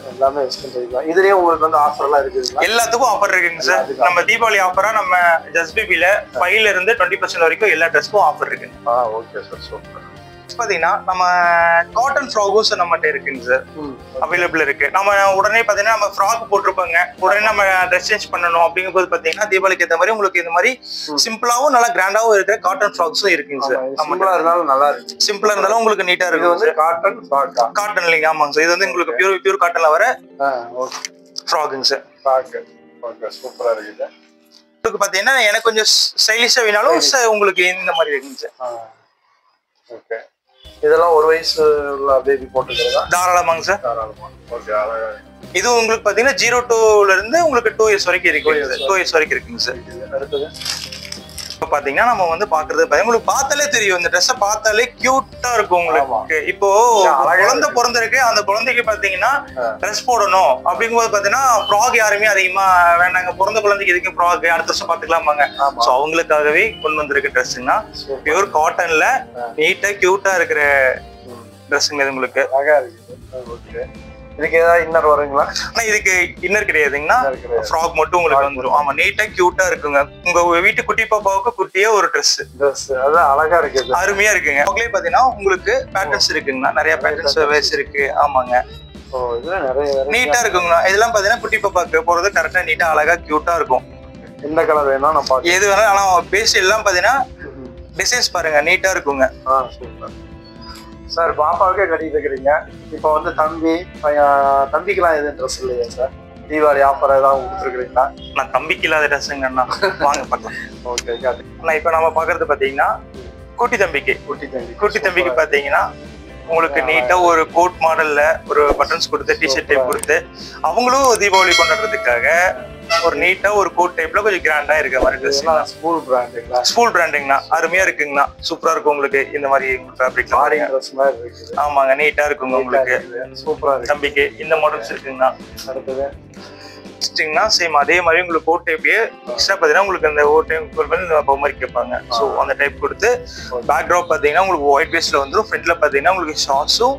எல்லாமே வெஸ்டர்ன் டைப் தான். இதுலயே உங்களுக்கு வந்து ஆஃபர் எல்லாம் இருக்குங்களா? எல்லாத்துக்கும் ஆஃபர் இருக்குங்க சார். நம்ம தீபாவளி ஆஃபரா நம்ம ஜஸ்ட் பேபில 5ல இருந்து 20% வரைக்கும் எல்லா ட்ரெஸ்க்கும் ஆஃபர் இருக்கு. Okay sir, super. பாத்தீங்கன்னா நம்ம காட்டன் ஃப்ராக்கும் சார் நம்மகிட்ட இருக்குங்க சார், அவைலபிள் இருக்கு. நம்ம உடனே பாத்தீங்கன்னா நம்ம ஃப்ராக் போட்டிருப்பாங்க, உடனே நம்ம ட்ரெஸ் சேஞ்ச் பண்ணணும் அப்படிங்கும் போது பாத்தீங்கன்னா தீபாவளிக்கு ஏற்ற மாதிரி உங்களுக்கு இந்த மாதிரி சிம்பிளாவும் நல்லா கிராண்டாவும் இருக்கிற காட்டன் ஃப்ராக்ஸும் இருக்குங்க சார். சிம்பிளா இருந்தாலும் நல்லா இருக்கு. சிம்பிளா இருந்தாலும் உங்களுக்கு நீட்டா இருக்கு. வந்து காட்டன் ஃப்ராக். காட்டன் இல்லைங்க. ஆமாங்க சார், இது வந்து உங்களுக்கு பியூர் காட்டன்ல வர ஃப்ராக்குங்க சார். ஓகே, சூப்பரா இருக்குது. உங்களுக்கு பாத்தீங்கன்னா எனக்கு கொஞ்சம் ஸ்டைலிஷா வேணாலும் உங்களுக்கு இந்த மாதிரி இருக்குங்க சார். ஓகே, இதெல்லாம் 1 வயசு உள்ள பேபி போட்டுக்கிறதா? தாராளமாங்க சார். தாராளமா. ஓகே, அழகா இது உங்களுக்கு பாத்தீங்கன்னா 0 இருந்து உங்களுக்கு 2 இயர்ஸ் வரைக்கும் இருக்கு. 2 இயர்ஸ் வரைக்கும் இருக்குங்க சார். அடுத்தது இப்போ பாத்தீங்கன்னா நம்ம வந்து பாக்குறது உங்களுக்கு பார்த்தாலே தெரியும், இந்த ட்ரெஸ்ஸை பார்த்தாலே கியூட்டா இருக்கும் உங்களுக்கு. இப்போ குழந்தை பிறந்திருக்கு, அந்த குழந்தைக்கு பாத்தீங்கன்னா ட்ரெஸ் போடணும் அப்படிங்கும்போது பாத்தீங்கன்னா ஃப்ராக் யாருமே அதிகமா வேண்டாங்க, பிறந்த குழந்தைக்கு எதுக்கு ஃப்ராக், அடுத்த வருஷம் பாத்துக்கலாமாங்க. ஸோ அவங்களுக்காகவே கொண்டு வந்திருக்க ட்ரெஸ்ஸுங்கன்னா பியூர் காட்டன்ல நீட்டா கியூட்டா இருக்கிற ட்ரெஸ்ஸுங்க இது உங்களுக்கு. அழகா இருக்கு. இதுக்கு ஏதாவது இன்னர் வருங்களா? ஆனா இதுக்கு இன்னர் கிடையாதுங்கன்னா ஃப்ராக் மட்டும் உங்களுக்கு வந்துடும். ஆமா, நீட்டா கியூட்டா இருக்குங்க. உங்க வீட்டு குட்டி பாப்பாவுக்கு குட்டியா ஒரு ட்ரெஸ், அதான் அழகா இருக்கு, அருமையா இருக்குங்க. அவங்களே பாத்தீங்கன்னா உங்களுக்கு பேட்டர்ன்ஸ் இருக்குங்கண்ணா, நிறைய பேட்டர்ன்ஸ் வேஸ் இருக்கு. ஆமாங்க, நீட்டா இருக்குங்கண்ணா. இதெல்லாம் பாத்தீங்கன்னா குட்டி பாப்பாக்கு போறது கரெக்டா நீட்டா அழகா கியூட்டா இருக்கும். எந்த கலர் வேணா நான் பாக்க எது வேணாலும். ஆனா பேஸ் எல்லாம் பாத்தீங்கன்னா டிசைன்ஸ் பாருங்க, நீட்டா இருக்குங்க. சார் பாப்பாவுக்கே கட்டிட்டு இருக்கிறீங்க. இப்போ வந்து தம்பிக்கெல்லாம் எதுவும் ட்ரெஸ் இல்லையா சார்? தீபாவளி ஆஃபர் ஏதாவது கொடுத்துருக்கீங்களா? நான் தம்பிக்கு இல்லாத ட்ரெஸ்ஸுங்கண்ணா, வாங்க பார்க்கலாம். ஓகே. அண்ணா இப்போ நம்ம பாக்குறது பாத்தீங்கன்னா குட்டி தம்பிக்கு பாத்தீங்கன்னா உங்களுக்கு நீட்டா ஒரு கோட் மாடல்ல ஒரு பட்டன்ஸ் கொடுத்து டிஷர்ட் டைப் கொடுத்து அவங்களும் தீபாவளி கொண்டாடுறதுக்காக ஒரு நீட்டா ஒரு கோட் டைப்ல கொஞ்சம் கிராண்டா இருக்க மாதிரி ட்ரெஸ். ஸ்கூல் பிராண்டிங்னா அருமையா இருக்குங்கண்ணா, சூப்பரா இருக்கும் உங்களுக்கு. இந்த மாதிரி ஃபேப்ரிக்ல ஆமாங்க, நீட்டா இருக்குங்க உங்களுக்கு. சூப்பரா தம்பிக்கு இந்த மாடல்ஸ் இருக்குங்கண்ணா. அடுத்தது சேம் அதே மாதிரி உங்களுக்கு கோட் டைப்லயே எக்ஸ்ட்ரா பாத்தீங்கன்னா உங்களுக்கு அந்த ஓட் டைப் மாதிரி கேட்பாங்க. ஸோ அந்த டைப் கொடுத்து பேக்ராப் பாத்தீங்கன்னா உங்களுக்கு ஒயிட் பேஸ்ல வந்துடும். ஃப்ரண்ட்ல பாத்தீங்கன்னா உங்களுக்கு ஷார்ட்ஸும்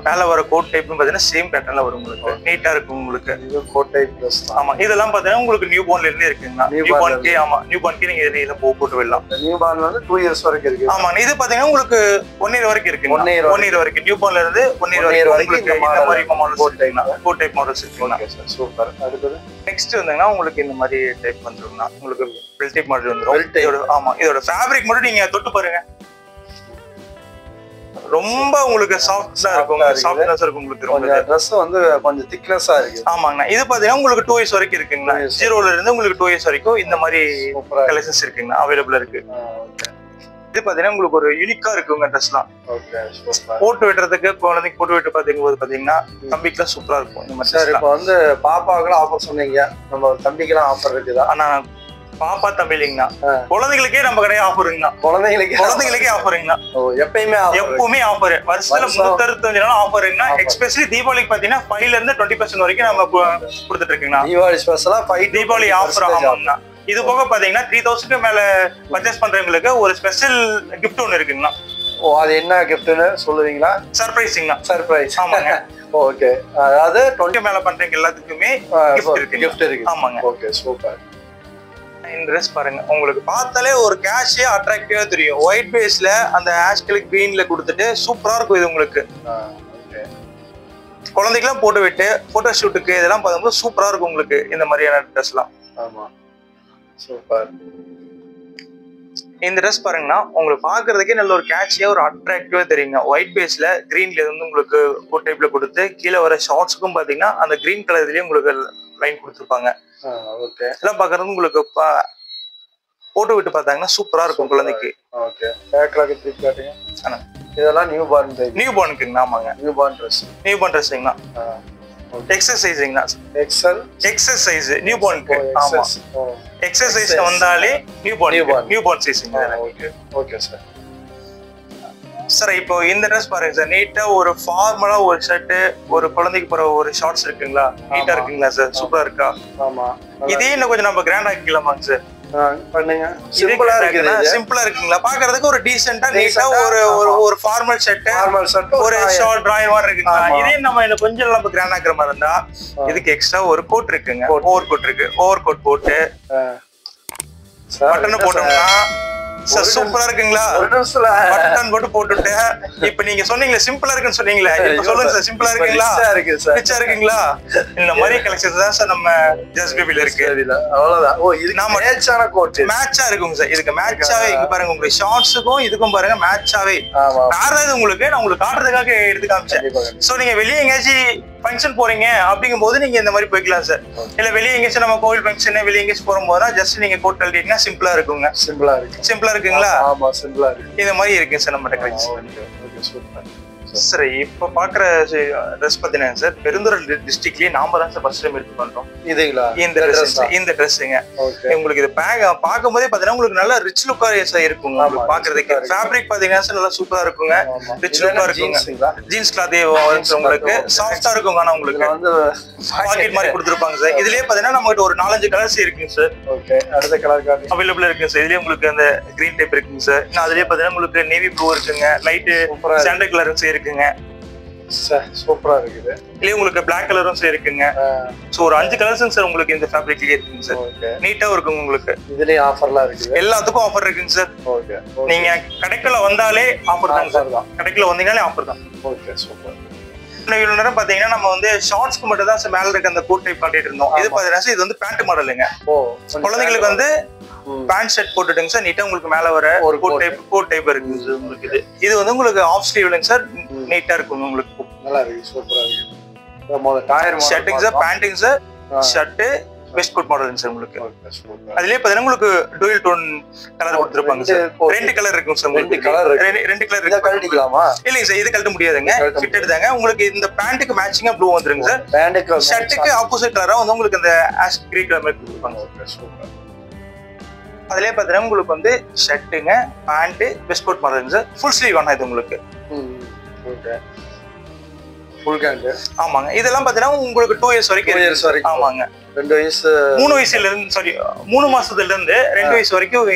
மேல வர கோட் டைப்பும் பாத்தீங்கன்னா சேம் பேட்டர்ன்ல வரும் உங்களுக்கு. நீட்டா இருக்கும் உங்களுக்கு. Coat type dress. ஆமா, இதெல்லாம் பாத்தீங்கன்னா உங்களுக்கு நியூ பார்ன்ல இருந்தே இருக்குங்க. நியூ பார்ன்கே ஆமா, நியூ பார்ன்கே நீங்க இதில போட்டு விடலாம். நியூ பார்ன் வந்து 2 இயர்ஸ் வரைக்கும் இருக்கு. ஆமா, இது பாத்தீங்கன்னா உங்களுக்கு 1 இயர் வரைக்கும் இருக்கு. 1 இயர் வரைக்கும் நியூ பார்ன்ல இருந்து 1 இயர் வரைக்கும் இந்த மாதிரி மாடல்ஸ் இருக்கு. கோட் டைப் மாடல்ஸ் இருக்கு. சூப்பர். அடுத்தது நெக்ஸ்ட் வந்தீங்கன்னா உங்களுக்கு இந்த மாதிரி டைப் வந்துரும்னா உங்களுக்கு பெல் டைப் மாடல் வந்துரும். ஆமா, இதோட ஃபேப்ரிக் மட்டும் நீங்க தொட்டு பாருங்க, ரொம்ப உங்களுக்கு சாஃப்ட்டா இருக்கும். சாஃப்ட்னஸ் இருக்கும் உங்களுக்கு. ரொம்ப Dress வந்து கொஞ்சம் திக்னஸா இருக்கு. ஆமாங்கண்ணா. இது பாத்தீங்கன்னா உங்களுக்கு 2 இயர்ஸ் வரைக்கும் இருக்குங்கண்ணா. 0 இருந்து உங்களுக்கு 2 இயர்ஸ் வரைக்கும் இந்த மாதிரி கலெக்ஷன்ஸ் இருக்குங்கண்ணா, அவைலபிளா இருக்கு. இது பாத்தீங்கன்னா உங்களுக்கு ஒரு யூனிக்கா இருக்குங்க ட்ரெஸ்லாம். போட்டு விட்டுறதுக்கு குழந்தைக்கு போட்டு விட்டு பாத்தீங்கன்னா தம்பிக்குலாம் சூப்பரா இருக்கும் இந்த மாதிரி. சார் இப்போ வந்து பாப்பாவுக்குலாம் ஆஃபர் சொன்னீங்க, நம்ம தம்பிக்கெல்லாம் ஆஃபர் இருக்குதா? ஆனா பாப்பா தம்பி இல்லைங்கண்ணா, குழந்தைகளுக்கே நம்ம கடையே ஆஃபருங்கண்ணா. குழந்தைகளுக்கே ஆஃபருங்கண்ணா. எப்பவுமே ஆஃபர். வருஷத்துல 365 நாள் ஆஃபருங்கண்ணா. எஸ்பெஷலி தீபாவளிக்கு பாத்தீங்கன்னா 5% இருந்து 20% வரைக்கும் நம்ம கொடுத்துட்டு இருக்கீங்கண்ணா. தீபாவளி ஸ்பெஷலா தீபாவளி ஆஃபர். ஆமாங்கண்ணா. இது போக பாத்தீங்கன்னா 3000க்கு மேல பர்ச்சேஸ் பண்றவங்களுக்கு ஒரு ஸ்பெஷல் கிஃப்ட் ஒன்னு இருக்குங்கண்ணா. ஓ, அது என்ன கிஃப்ட்னு சொல்லுவீங்களா? சர்ப்ரைசிங்ண்ணா. சர்ப்ரைஸ். ஆமாங்க. ஓகே. அதாவது 20 மேல பண்றவங்க எல்லாத்துக்குமே கிஃப்ட் இருக்கு. ஆமாங்க. Okay, super. இந்த ட்ரெஸ் பாருங்க, உங்களுக்கு பார்த்தாலே ஒரு கேஷியா அட்ராக்டிவா தெரியும். ஒயிட் பேஸ்ல அந்த ஆஷ் கலர் கிரீன்ல கொடுத்துட்டு சூப்பரா இருக்கும் இது உங்களுக்கு. குழந்தைக்கெல்லாம் போட்டு விட்டு போட்டோ ஷூட்டுக்கு இதெல்லாம் பார்க்கும்போது சூப்பரா இருக்கும் உங்களுக்கு இந்த மாதிரியான ட்ரெஸ்லாம். ஆமா, சூப்பர். இந்த ட்ரெஸ் பாருங்கன்னா உங்களுக்கு பாக்குறதுக்கே நல்ல ஒரு கேட்சியா ஒரு அட்ராக்டிவா தெரியுங்க. ஒயிட் பேஸ்ல கிரீன்ல இருந்து உங்களுக்கு கோட் டைப்ல கொடுத்து கீழே வர ஷார்ட்ஸுக்கும் பாத்தீங்கன்னா அந்த கிரீன் கலர்லயே உங்களுக்கு லைன் கொடுத்துருப்பாங்க. ஓகே. இதெல்லாம் பாக்குறது உங்களுக்கு போட்டு விட்டு பார்த்தாங்கன்னா சூப்பரா இருக்கும் குழந்தைக்கு. ஓகே. பேக்லாக ட்ரிப் காட்டுங்க. ஆனா இதெல்லாம் நியூ பார்ன் டைப். நியூ பார்னுக்குங்க. ஆமாங்க, newborn dress. Newborn ட்ரெஸ்ஸுங்கண்ணா. எக்ஸசைஸிங்ண்ணா. எக்ஸசைஸ் நியூ பார்னுக்கு. ஆமா, எக்ஸசைஸ் வந்தாலே newborn sizing. Okay sir. Sir இப்போ இந்த ட்ரெஸ் பாருங்க சார், நீட்டா ஒரு ஃபார்மலா ஒரு ஷர்ட், ஒரு குழந்தைக்கு போற ஒரு ஷார்ட்ஸ் இருக்குங்களா, நீட்டா இருக்குங்களா சார்? சூப்பரா இருக்கா? ஆமா. இதே இன்னும் கொஞ்சம் நம்ம கிராண்ட் ஆக்கிக்கலாமாங்க சார்? பண்ணுங்க. சிம்பிளா இருக்குங்க. சிம்பிளா இருக்குங்களா? பாக்குறதுக்கு ஒரு டீசென்ட்டா நீட்டா ஒரு ஃபார்மல் ஷர்ட், ஒரு ஷார்ட் டிராயர் மாதிரி இருக்குங்களா? இதே நம்ம இன்னும் கொஞ்சம் நம்ம கிராண்ட் ஆக்குற மாதிரி இருந்தா இதுக்கு எக்ஸ்ட்ரா ஒரு கோட் இருக்குங்க. ஓவர் கோட் இருக்கு. ஓவர் கோட் போட்டு பட்டன் போட்டோம்னா சார் சூப்பரா இருக்குங்களா? பட்டன் போட்டு போட்டுட்டு இப்ப நீங்க சொன்னீங்களே சிம்பிளா இருக்குன்னு சொன்னீங்களே, இப்ப சொல்லுங்க சார், சிம்பிளா இருக்குங்களா? ரிச்சா இருக்குங்களா? இந்த மாதிரி கலெக்ஷன்ஸ் தான் சார் நம்ம ஜஸ்ட் பேபில இருக்கு. அவ்வளவுதான். ஓ, இது நாம மேட்சான கோட் மேட்சா இருக்குங்க சார். இதுக்கு மேட்சாவே இங்க பாருங்க, உங்களுக்கு ஷார்ட்ஸுக்கும் இதுக்கும் பாருங்க மேட்சாவே. வேற உங்களுக்கு நான் உங்களுக்கு காட்டுறதுக்காக எடுத்து காமிச்சேன். சோ நீங்க வெளியே எங்கேயாச்சும் ஃபங்க்ஷன் போறீங்க அப்படிங்கும் போது நீங்க இந்த மாதிரி போய்க்கலாம் சார். இல்ல வெளியே எங்கேயாச்சும் நம்ம கோவில் ஃபங்க்ஷன் வெளியே எங்கேயாச்சும் போகும்போது ஜஸ்ட் நீங்க கோட் கழட்டிட்டீங்கன்னா சிம்பிளா இருக்குங்க. சிம்பிளா இருக்குங்களா? ஆமா, சிம்பிளா இருக்கு. இந்த மாதிரி இருக்கு சார் நம்ம கலெக்ஷன். Okay, super. சார் இப்போ பாக்குற ட்ரெஸ் பாத்தீங்கன்னா சார் பெருந்துறை டிஸ்ட்ரிக்ட்லயே நாம தான் சார் ஃபர்ஸ்ட் டைம் எடுத்து பண்றோம். இதுங்களா? இந்த ட்ரெஸ்ஸுங்க உங்களுக்கு இது பார்க்கும் போதே பாத்தீங்கன்னா உங்களுக்கு நல்ல ரிச் லுக்கா இருக்கும். உங்களுக்கு பாக்குறதுக்கு ஃபேப்ரிக் பாத்தீங்கன்னா சார் நல்லா சூப்பரா இருக்குங்க. ரிச் லுக்கா இருக்குங்க. ஜீன்ஸ் கிளாத் உங்களுக்கு சாஃப்டா இருக்குங்க. ஆனா உங்களுக்கு வந்து பாக்கெட் மாதிரி கொடுத்துருப்பாங்க சார். இதுலயே பாத்தீங்கன்னா நம்ம கிட்ட ஒரு 4-5 கலர்ஸ் இருக்குங்க சார். ஓகே, அடுத்த கலர் கார்டு அவைலபிள் இருக்குங்க சார். இதுலயே உங்களுக்கு அந்த கிரீன் டைப் இருக்குங்க சார். அதுலயே பாத்தீங்கன்னா உங்களுக்கு நேவி ப்ளூ இருக்குங்க, லைட் சாண்டல் கலர் இருக்குங்க. சூப்பரா இருக்குது. இதுலயே உங்களுக்கு பிளாக் கலரும் சார் இருக்குங்க. சோ ஒரு 5 கலர்ஸ் சார் உங்களுக்கு இந்த ஃபேப்ரிக்லயே இருக்குங்க சார். நீட்டா இருக்குங்க உங்களுக்கு. இதுலயே ஆஃபர்லாம் இருக்கு. எல்லாத்துக்கும் ஆஃபர் இருக்குங்க சார். ஓகே, நீங்க கடைக்குள்ள வந்தாலே ஆஃபர் தான் சார். கடைக்குள்ள வந்தீங்கனாலே ஆஃபர் தான். Okay, super. இவ்வளவு நேரம் பாத்தீங்கன்னா நம்ம வந்து ஷார்ட்ஸ்க்கு மட்டும் தான் சார் மேல இருக்க அந்த கோட் டைப் காட்டிட்டு இருந்தோம். இது பாத்தீங்கன்னா இது வந்து பேண்ட் மாடலுங்க. குழந்தைங்களுக்கு வந்து பேண்ட் ஷர்ட் போட்டுட்டுங்க சார். நீட்டா உங்களுக்கு மேல வர ஒரு கோட் டைப் இருக்கு சார் உங்களுக்கு. இது வந்து உங்களுக்கு ஆஃப் ஸ்லீவ்லங்க சார். நீட்டா இருக்கும் உங்களுக்கு. நல்லா இருக்கு, சூப்பரா இருக்கு. டயர் ஷர்ட்டுங்க சார், பேண்ட்டுங்க சார், ஷர்ட் வெஸ்ட் கோட் மாடலுங்க சார் உங்களுக்கு. அதுலயே பாத்தீங்கன்னா உங்களுக்கு டூயல் டோன் கலர் கொடுத்துருப்பாங்க சார். 2 கலர் இருக்கும் சார் உங்களுக்கு. 2 கலர் இருக்கு. கழட்டிக்கலாமா? இல்லைங்க சார், இது கழட்ட முடியாதுங்க. ஃபிட்டட் தாங்க. உங்களுக்கு இந்த பேண்ட்டுக்கு மேட்சிங்கா ப்ளூ வந்துருங்க சார். பேண்ட்டுக்கு ஷர்ட்டுக்கு ஆப்போசிட் கலரா வந்து உங்களுக்கு அந்த ஆஷ் கிரீ கலர் மாதிரி கொடுத்துருப்பாங்க. சூப்பர். அதுலயே பாத்தீங்கன்னா உங்களுக்கு வந்து ஷர்ட்டுங்க, பேண்ட், வெஸ்ட் கோட் மாடலுங்க சார். ஃபுல் ஸ்லீவ் ஆனா இது உங்களுக்கு. Okay, full hand. ஆமாங்க. இதெல்லாம் பாத்தீங்கன்னா உங்களுக்கு 2 இயர்ஸ் வரைக்கும். ஆமாங்க. 2 வயசு 3 வயசுல இருந்து சாரி 3 மாசத்துல இருந்து 2 வயசு வரைக்கும்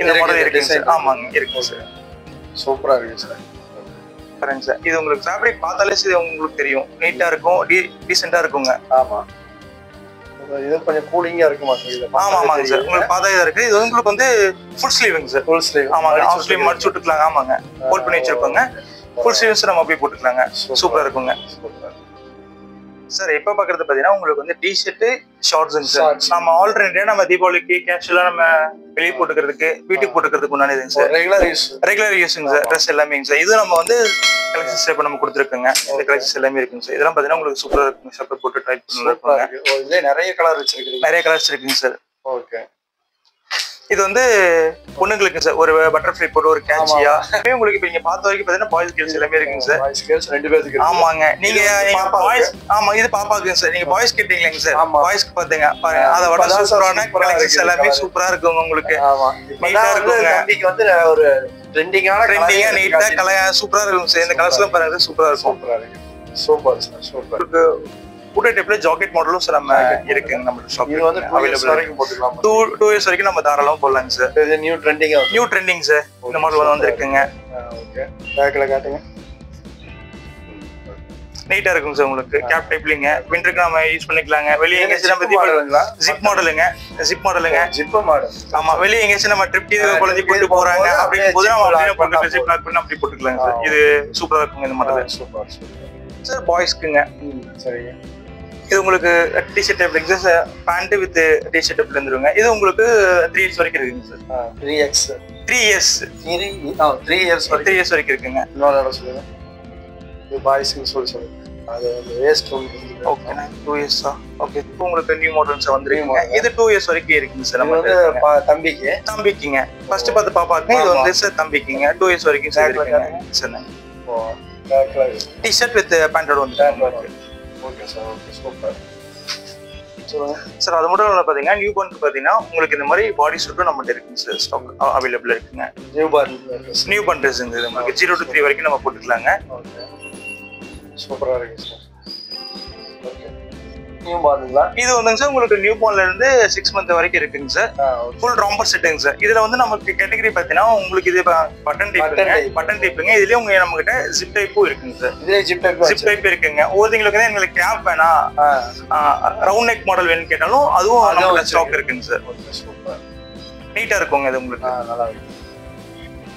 இந்த மாடல் இருக்கு சார். ஆமாங்க, இருக்கு சார். சூப்பரா இருக்கு சார். பாருங்க சார், இது உங்களுக்கு ஃபேப்ரிக் பார்த்தாலே இது உங்களுக்கு தெரியும். நீட்டா இருக்கும், டீசென்ட்டா இருக்குங்க. ஆமா, இது கொஞ்சம் கூலிங்கா இருக்கு மாதிரி. ஆமாங்க சார், உங்களுக்கு பார்த்தா இருக்கு. இது உங்களுக்கு வந்து ஃபுல் ஸ்லீவ்ங்க சார். Full sleeve. ஆமாங்க, ஆஃப் ஸ்லீவ் மடிச்சு விட்டுக்கலாம். ஆமாங்க, ஹோல்ட் பண்ணி வச்சிருப்பாங்க. ஃபுல் ஸ்லீவ்ஸ் நம்ம அப்படியே போட்டுக்கலாங்க. சூப்பரா இருக்குங்க சார். இப்ப பாக்குறது பாத்தீங்கன்னா உங்களுக்கு வந்து டி-ஷர்ட், ஷார்ட்ஸ் சார். நம்ம ஆல்ரெடியா நம்ம தீபாவளிக்கு கேஷுவலா நம்ம வெளியே போட்டுக்கிறதுக்கு, வீட்டுக்கு போட்டுக்கிறதுக்கு முன்னாடிங்க சார். ரெகுலர் யூஸ்ங்க சார். ட்ரெஸ் எல்லாமே சார். இது நம்ம வந்து கலெக்ஷன்ஸ் இப்ப நம்ம கொடுத்துருக்கோங்க. இந்த கலெக்ஷன்ஸ் எல்லாமே இருக்குங்க சார். இதெல்லாம் பாத்தீங்கன்னா உங்களுக்கு சூப்பரா இருக்குங்க. ஷாப்ல போட்டு ட்ரை பண்ணுவாங்க. இதுல நிறைய கலர் வச்சிருக்கீங்க. நிறைய கலர்ஸ் இருக்குங்க சார். ஓகே, இது வந்து பொண்ணுங்களுக்கு சார். ஒரு பட்டர்ஃப்ளை போட்டு ஒரு கேட்சியா உங்களுக்கு இப்ப நீங்க பார்த்த வரைக்கும் பாத்தீங்கன்னா பாய்ஸ் கேர்ள்ஸ் எல்லாமே இருக்குங்க சார். பாய்ஸ் கேர்ள்ஸ் 2 பேருக்கு. ஆமாங்க. நீங்க பாய்ஸ் ஆமா இது பாப்பாக்குங்க சார். நீங்க பாய்ஸ் கேட்டீங்களா சார்? பாய்ஸ்க்கு பாத்தீங்க பாருங்க. அத விட சூப்பரான கலெக்ஷன்ஸ் எல்லாமே சூப்பரா இருக்குங்க உங்களுக்கு. ஆமா, நீட்டா இருக்குங்க. தம்பிக்கு வந்து ஒரு ட்ரெண்டிங்கா நீட்டா கலர் சூப்பரா இருக்கும் சார். இந்த கலர்ஸ் எல்லாம் பாருங்க சூப்பரா இருக்கும். சூப்பரா இருக்கு. Super sir, super. புட்டே டைப்ல ஜாக்கெட் மாடலும் சார் நம்ம இருக்குங்க நம்ம ஷாப்ல. இது வந்து 2 இயர்ஸ் வரைக்கும் போட்டுக்கலாம். 2 இயர்ஸ் வரைக்கும் நம்ம தாராளமா போடலாம் சார். இது நியூ ட்ரெண்டிங் சார். இந்த மாடல் வந்து இருக்குங்க. ஓகே, பேக்ல காட்டுங்க. நீட்டா இருக்கும் சார் உங்களுக்கு. கேப் டைப்லிங்க. விண்டருக்கு நாம யூஸ் பண்ணிக்கலாங்க. வெளிய எங்கேயாச்சும் நம்ம தீபாவளிங்களா ஜிப் மாடலுங்க. Zip model. ஆமா, வெளிய எங்கேயாச்சும் நம்ம ட்ரிப் குழந்தை கூட்டி போறாங்க அப்படிங்கும் போது நம்ம அப்படியே போட்டு ஜிப் லாக் பண்ணி அப்படி போட்டுக்கலாங்க சார். இது சூப்பரா இருக்குங்க இந்த மாடல். Super sir. பாய்ஸ்க்குங்க. சரிங்க. இது உங்களுக்கு டி-ஷர்ட் டைப்ல இருக்கு சார். பேண்ட் வித் டி-ஷர்ட் டைப்ல இருந்துருங்க. இது உங்களுக்கு 3 இயர்ஸ் வரைக்கும் இருக்குங்க சார். 3 இயர்ஸ் வரைக்கும் இருக்குங்க. இன்னொரு இடம் சொல்லுங்க. இது பாய்ஸ்க்கு சொல்லுங்க. அது வேஸ்ட் ஓகே 2 இயர்ஸா. ஓகே, இப்போ உங்களுக்கு நியூ மாடல்ஸ் வந்துருக்குங்க. இது 2 இயர்ஸ் வரைக்கும் இருக்குங்க சார். நம்ம வந்து தம்பிக்குங்க. ஃபர்ஸ்ட் பார்த்து பாப்பாக்கு. இது வந்து சார் தம்பிக்குங்க. 2 இயர்ஸ் வரைக்கும் சார் இருக்குங்க சார். டி-ஷர்ட் வித் பேண்டோட வந்து. Okay sir. Okay, super. Sir அது மட்டும் இல்ல பாத்தீங்கன்னா நியூ பார்ன் பாத்தீங்கன்னா உங்களுக்கு இந்த மாதிரி பாடி சூட்டும் நம்மகிட்ட இருக்குங்க சார். ஸ்டாக் அவைலபிள் இருக்குங்க. நியூ பார்ன் ட்ரெஸ் இது உங்களுக்கு 0 to 3 வரைக்கும் நம்ம போட்டுக்கலாங்க. ஓகே, சூப்பரா இருக்கு சார். Okay, new பார்ன்ங்களா? இது வந்துங்க சார் உங்களுக்கு நியூ பார்ன்ல இருந்து 6 மந்த் வரைக்கும் இருக்குங்க சார். ஃபுல் ராம்பர் செட்டுங்க சார். இதுல வந்து நமக்கு கேட்டகரி பாத்தீங்கன்னா உங்களுக்கு இது பட்டன் டைப்புங்க. இதுலயே உங்க நம்ம கிட்ட ஜிப் டைப்பும் இருக்குங்க சார். இதுல ஜிப் டைப் இருக்குங்க. ஒவ்வொருத்தங்களுக்கு வந்து எங்களுக்கு கேப் வேணா ரவுண்ட் நெக் மாடல் வேணும்னு கேட்டாலும் அதுவும் நம்ம ஸ்டாக் இருக்குங்க சார். சூப்பர், நீட்டா இருக்குங்க. இது உங்களுக்கு நல்லா இருக்கு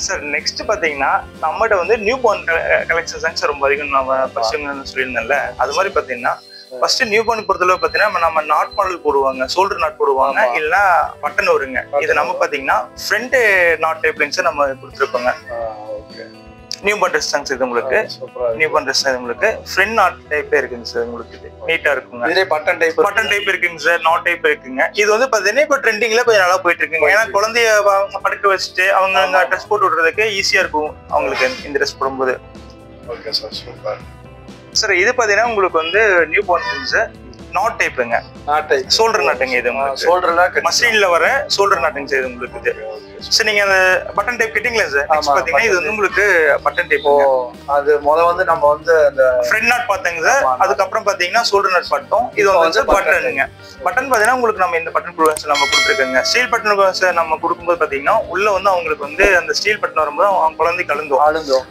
சார். நெக்ஸ்ட் பாத்தீங்கன்னா நம்மகிட்ட வந்து நியூ பார்ன் கலெக்ஷன்ஸ் சார் ரொம்ப அதிகம். நம்ம ஃபர்ஸ்ட் சொல்லியிருந்தேன்ல, அது மாதிரி பாத்தீங்கன்னா ஃபர்ஸ்ட் நியூ பார்ன் பொறுத்தளவு பாத்தீங்கன்னா நம்ம நாட் மாடல் போடுவாங்க, ஷோல்டர் நாட் போடுவாங்க, இல்லைன்னா பட்டன் வருங்க. இது நம்ம பாத்தீங்கன்னா ஃப்ரண்ட் நாட் டைப்லிங்ஸ் நம்ம கொடுத்துருப்போங்க. நியூ பார்ன் ட்ரெஸ் தாங்க சார். இது உங்களுக்கு நியூ பார்ன் ட்ரெஸ் உங்களுக்கு ஃப்ரண்ட் நாட் டைப்பே இருக்குங்க சார். உங்களுக்கு நீட்டா இருக்குங்க. இதே பட்டன் டைப் இருக்குங்க சார். நாட் டைப் இருக்குங்க. இது வந்து பாத்தீங்கன்னா இப்போ ட்ரெண்டிங்ல கொஞ்சம் நல்லா போயிட்டு இருக்குங்க. ஏன்னா குழந்தைய படுக்க வச்சுட்டு அவங்க ட்ரெஸ் போட்டு விடுறதுக்கு ஈஸியா இருக்கும் அவங்களுக்கு இந்த ட்ரெஸ் போடும்போது. Okay sir, super sir. இது பாத்தீங்கன்னா உங்களுக்கு வந்து நியூ பார்ன் சார், நாட் டைப்புங்க, ஷோல்டர் நாட்டுங்க. இது உங்களுக்கு மஸ்லின்ல வர ஷோல்டர் நாட்டுங்க சார். இது உங்களுக்கு இது சார். நீங்க அந்த பட்டன் டைப் கிட்டிங்களா சார்? பாத்தீங்கன்னா இது வந்து உங்களுக்கு பட்டன் டைப். அது வந்து நம்ம வந்து அந்த ஃப்ரண்ட் நாட் பாத்தீங்க சார். அதுக்கப்புறம் பாத்தீங்கன்னா ஷோல்டர் நாட் பார்த்தோம். இது வந்து பட்டனுங்க. பட்டன் பாத்தீங்கன்னா உங்களுக்கு நம்ம இந்த பட்டன் நம்ம கொடுத்துருக்கோங்க. ஸ்டீல் பட்டன் நம்ம கொடுக்கும்போது பாத்தீங்கன்னா உள்ள வந்து அவங்களுக்கு வந்து அந்த ஸ்டீல் பட்டன் வரும்போது அவங்க குழந்தை அழுந்தோம்.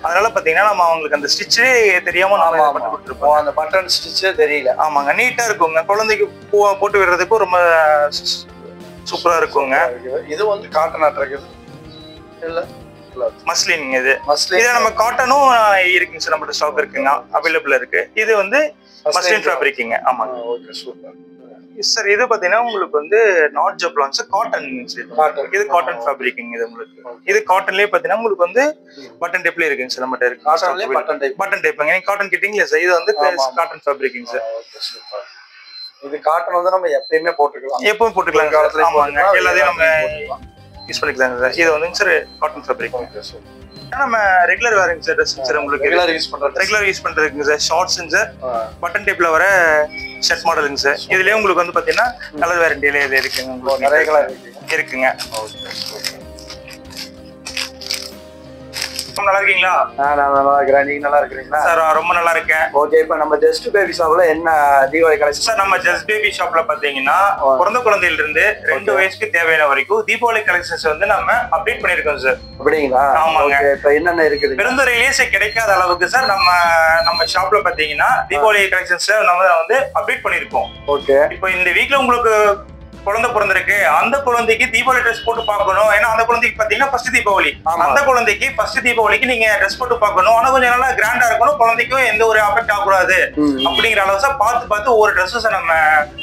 அதனால பாத்தீங்கன்னா நம்ம அவங்களுக்கு அந்த ஸ்டிச்சே தெரியாம நம்ம பட்டன் கொடுத்துருப்போம். அந்த பட்டன் ஸ்டிச்சே தெரியல. ஆமாங்க, நீட்டா இருக்குங்க. குழந்தைக்கு போட்டு விடுறதுக்கு ரொம்ப சூப்பரா இருக்குங்க. இது வந்து காட்டன் ஆட்றது இல்ல, மஸ்லின். இது இதுல நம்ம காட்டனும் இருக்குங்க சார், நம்மளோட ஸ்டாக் இருக்குங்க, அவைலபிள் இருக்கு. இது வந்து மஸ்லின் ஃபேப்ரிக்குங்க. ஆமாங்க. Okay, super sir. இது பாத்தீங்கன்னா உங்களுக்கு வந்து நாட் ஜப்லான் சார், காட்டன். இது காட்டன் ஃபேப்ரிக்குங்க. இது உங்களுக்கு இது காட்டன்லயே பாத்தீங்கன்னா உங்களுக்கு வந்து பட்டன் டைப்ல இருக்குங்க சார். நம்மகிட்ட இருக்கு காட்டன்லயே பட்டன் டைப்புங்க. நீங்க காட்டன் கிட்டிங்களா சார்? இது வந்து காட்டன் ஃபேப்ரிக்குங்க சார். Okay, super. இது காட்டன் வந்து நம்ம எப்பயுமே போட்டுக்கலாம், எப்பவும் போட்டுக்கலாம் காலத்துல. ஆமாங்க, எல்லாத்தையும் நம்ம யூஸ் பண்ணிக்கலாம் சார். இது வந்து சார் காட்டன் ஃபேப்ரிக். நம்ம regular wearing sir dress sir. உங்களுக்கு ரெகுலர் யூஸ் பண்றதுங்க சார். ஷார்ட்ஸ் சார், பட்டன் டைப்ல வர ஷர்ட் மாடலுங்க சார். இதுலயே உங்களுக்கு வந்து பாத்தீங்கன்னா கலர் வேரண்டியில இது இருக்குங்க. உங்களுக்கு நிறைய கலர் இருக்குங்க. நல்லா இருக்கீங்களா? நான் நல்லா இருக்கிறேன். நீங்க நல்லா இருக்கிறீங்களா? சார் ரொம்ப நல்லா இருக்கேன். ஓகே, இப்போ நம்ம ஜஸ்ட் பேபி ஷாப்ல என்ன தீபாவளி கலெக்ஷன் சார்? நம்ம ஜஸ்ட் பேபி ஷாப்ல பாத்தீங்கன்னா பிறந்த குழந்தையில இருந்து 2 வயசுக்கு தேவையான வரைக்கும் தீபாவளி கலெக்ஷன்ஸ் வந்து நம்ம அப்டேட் பண்ணிருக்கோம் சார். அப்படிங்களா? ஆமாங்க. இப்போ என்னென்ன இருக்குது? பெருந்துறையிலேயே கிடைக்காத அளவுக்கு சார் நம்ம ஷாப்ல பாத்தீங்கன்னா தீபாவளி கலெக்ஷன்ஸ் நம்ம வந்து அப்டேட் பண்ணிருக்கோம். ஓகே. இப்போ இந்த வீக்ல உங்களுக்கு குழந்தை பிறந்திருக்கு, அந்த குழந்தைக்கு தீபாவளி ட்ரெஸ் போட்டு பார்க்கணும். ஏன்னா அந்த குழந்தைக்கு பாத்தீங்கன்னா ஃபர்ஸ்ட் தீபாவளி, அந்த குழந்தைக்கு ஃபர்ஸ்ட் தீபாவளிக்கு நீங்க ட்ரெஸ் போட்டு பார்க்கணும். ஆனா கொஞ்சம் நல்லா கிராண்டா இருக்கணும், குழந்தைக்கும் எந்த ஒரு அஃபெக்ட் ஆகக்கூடாது அப்படிங்கிற அளவு சார் பார்த்து ஒவ்வொரு ட்ரெஸ்ஸஸ் நம்ம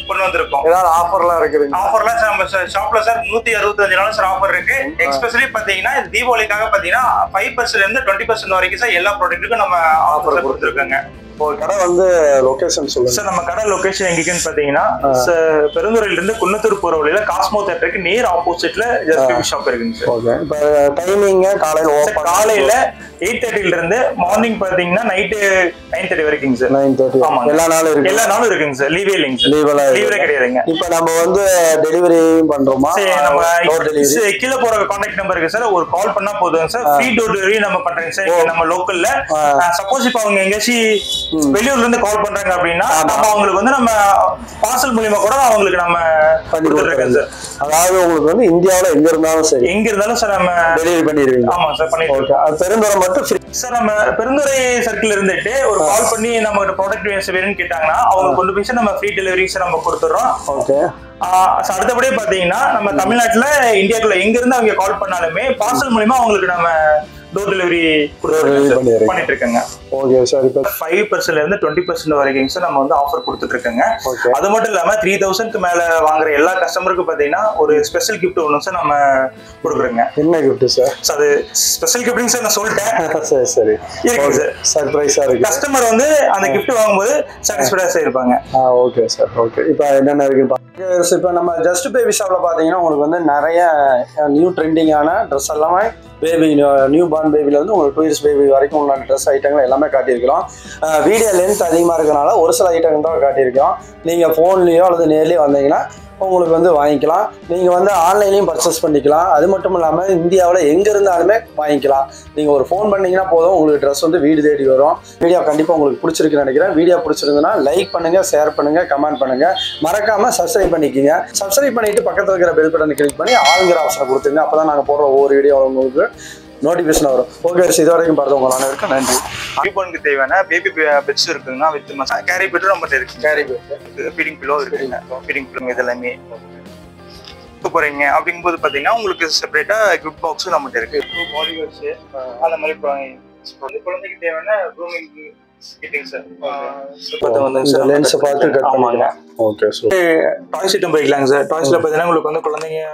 கொண்டு வந்திருக்கோம். ஏதாவது ஆஃபர்லாம் இருக்குது? ஆஃபர்லாம் சார் நம்ம ஷாப்ல சார் 165 நாள் சார் ஆஃபர் இருக்கு. எஸ்பெஷலி பாத்தீங்கன்னா இது தீபாவளிக்காக பாத்தீங்கன்னா 5% இருந்து 20% வரைக்கும் சார் எல்லா ப்ராடக்ட்டுக்கும் நம்ம ஆஃபர் கொடுத்துருக்கோங்க. கடை வந்து லொகேஷன் சொல்லுங்க சார். நம்ம கடை லொகேஷன் எங்கன்னு பாத்தீங்கன்னா பெருந்துறையில இருந்து குன்னத்தூர் போற வழியில காஸ்மோ தியேட்டருக்கு நேர் ஆப்போசிட்ல ஜஸ்ட் பேபி ஷாப் இருக்குங்க சார். ஓகே. இப்போ டைமிங் காலையில 8:30ல இருந்து மார்னிங் பாத்தீங்கன்னா நைட் 9:30 வரைக்கும் சார். 9:30. ஆமா, எல்லா நாளும் இருக்குங்க சார். லீவே இல்லைங்க சார். லீவே கிடையாதுங்க. இப்போ நம்ம வந்து டெலிவரி பண்றோமா? நம்ம கீழே போற கான்டாக்ட் நம்பர் இருக்கு சார். ஒரு கால் பண்ணா போதும் சார். ஃப்ரீ டோர் டெலிவரி நம்ம பண்றோங்க சார். நம்ம லோக்கல்ல சப்போஸ் இப்போ அவங்க எங்கேயாச்சும் வெளியூர்ல இருந்து கால் பண்றாங்க அப்படின்னா நம்ம அவங்களுக்கு வந்து நம்ம பார்சல் மூலமா கூட அவங்களுக்கு நம்ம கொடுத்துருக்கோம் சார். அதாவது உங்களுக்கு வந்து இந்தியாவுல எங்க இருந்தாலும் சார் நம்ம டெலிவரி பண்ணிடுவீங்க. ஆமா சார், பண்ணிடுவோம். பெருந்துறை மட்டும் சார் நம்ம பெருந்துறை சர்க்கிள் இருந்துட்டு ஒரு கால் பண்ணி நம்ம ப்ராடக்ட் வேணும்னு கேட்டாங்கன்னா அவங்க கொண்டு போய் நம்ம ஃப்ரீ டெலிவரி சார் நம்ம கொடுத்துறோம். ஓகே. அடுத்தபடியே பாத்தீங்கன்னா நம்ம தமிழ்நாட்டுல இந்தியாக்குள்ள எங்க இருந்து அவங்க கால் பண்ணாலுமே பார்சல் மூலமா அவங்களுக்கு நம்ம டோர் டெலிவரி பண்ணிட்டு இருக்கேங்க. Okay sir. இப்போ 5% இருந்து 20% வரைக்கும் சார் நம்ம வந்து ஆஃபர் கொடுத்துட்டு இருக்கோங்க. அது மட்டும் இல்லாம 3000க்கு மேல வாங்குற எல்லா கஸ்டமருக்கும் பாத்தீங்கன்னா ஒரு ஸ்பெஷல் கிஃப்ட் ஒன்று சார் நம்ம கொடுக்குறோங்க. என்ன கிஃப்ட் சார்? அது ஸ்பெஷல் கிஃப்ட்னு சார் நான் சொல்லிட்டேன். சரி இருக்கு சார். சர்ப்ரைஸா இருக்கு. கஸ்டமர் வந்து அந்த கிஃப்ட் வாங்கும்போது சாட்டிஸ்ஃபைடா இருப்பாங்க. Okay sir. ஓகே. இப்போ என்னென்ன இருக்கு? இப்போ நம்ம ஜஸ்ட் பேபி ஷாப்ல பாத்தீங்கன்னா உங்களுக்கு வந்து நிறைய நியூ ட்ரெண்டிங்கான ட்ரெஸ் எல்லாமே பேபி நியூ பார்ன் பேபில இருந்து உங்களுக்கு 2 இயர்ஸ் பேபி வரைக்கும் உள்ள ட்ரெஸ் ஐட்டங்கள் எல்லாமே காட்டியிருக்கிறோம். வீடியோ லென்த் அதிகமாக இருக்கனால ஒரு சில ஐட்டங்கள் தான் காட்டியிருக்கோம். நீங்கள் ஃபோன்லேயோ அல்லது நேர்லேயோ வந்தீங்கன்னா உங்களுக்கு வந்து வாங்கிக்கலாம். நீங்கள் வந்து ஆன்லைன்லையும் பர்ச்சேஸ் பண்ணிக்கலாம். அது மட்டும் இல்லாமல் இந்தியாவில் எங்கே இருந்தாலுமே வாங்கிக்கலாம். நீங்கள் ஒரு ஃபோன் பண்ணிங்கன்னா போதும், உங்களுக்கு ட்ரெஸ் வந்து வீடு தேடி வரும். வீடியோ கண்டிப்பாக உங்களுக்கு பிடிச்சிருக்குன்னு நினைக்கிறேன். வீடியோ பிடிச்சிருந்ததுன்னா லைக் பண்ணுங்கள், ஷேர் பண்ணுங்கள், கமெண்ட் பண்ணுங்கள். மறக்காமல் சப்ஸ்கிரைப் பண்ணிக்கோங்க. சப்ஸ்கிரைப் பண்ணிவிட்டு பக்கத்தில் இருக்கிற பெல் பட்டனை கிளிக் பண்ணி ஆளுங்கிற ஆப்ஷனை கொடுத்துருங்க. அப்போ தான் நாங்கள் போடுற ஒவ்வொரு வீடியோ உங்களுக்கு நோட்டிஃபிகேஷன் வரும். ஓகே, இது வரைக்கும் பார்த்து உங்கள் அனைவருக்கும் நன்றி. நியூபார்னுக்கு தேவையான பேபி பெட்ஸ் இருக்குங்க. வித் கேரி பெட்டும் நம்மகிட்ட இருக்கு. கேரி பெட், ஃபீடிங் பில்லோ இருக்குங்க. ஃபீடிங் பில்லோ இதெல்லாமே போறீங்க அப்படிங்கும்போது பாத்தீங்கன்னா உங்களுக்கு செப்பரேட்டா கிஃப்ட் பாக்ஸும் நம்மகிட்ட இருக்கு. பாடி வாஷ் அந்த மாதிரி குழந்தைக்கு தேவையான க்ரூமிங் கிட்டிங் சார். லென்ஸ் பார்த்து கட் பண்ணுவாங்க. Okay sir. டாய்ஸ் ஐட்டம் போய்க்கலாங்க சார். டாய்ஸ்ல பாத்தீங்கன்னா உங்களுக்கு வந்து குழந்தைங்க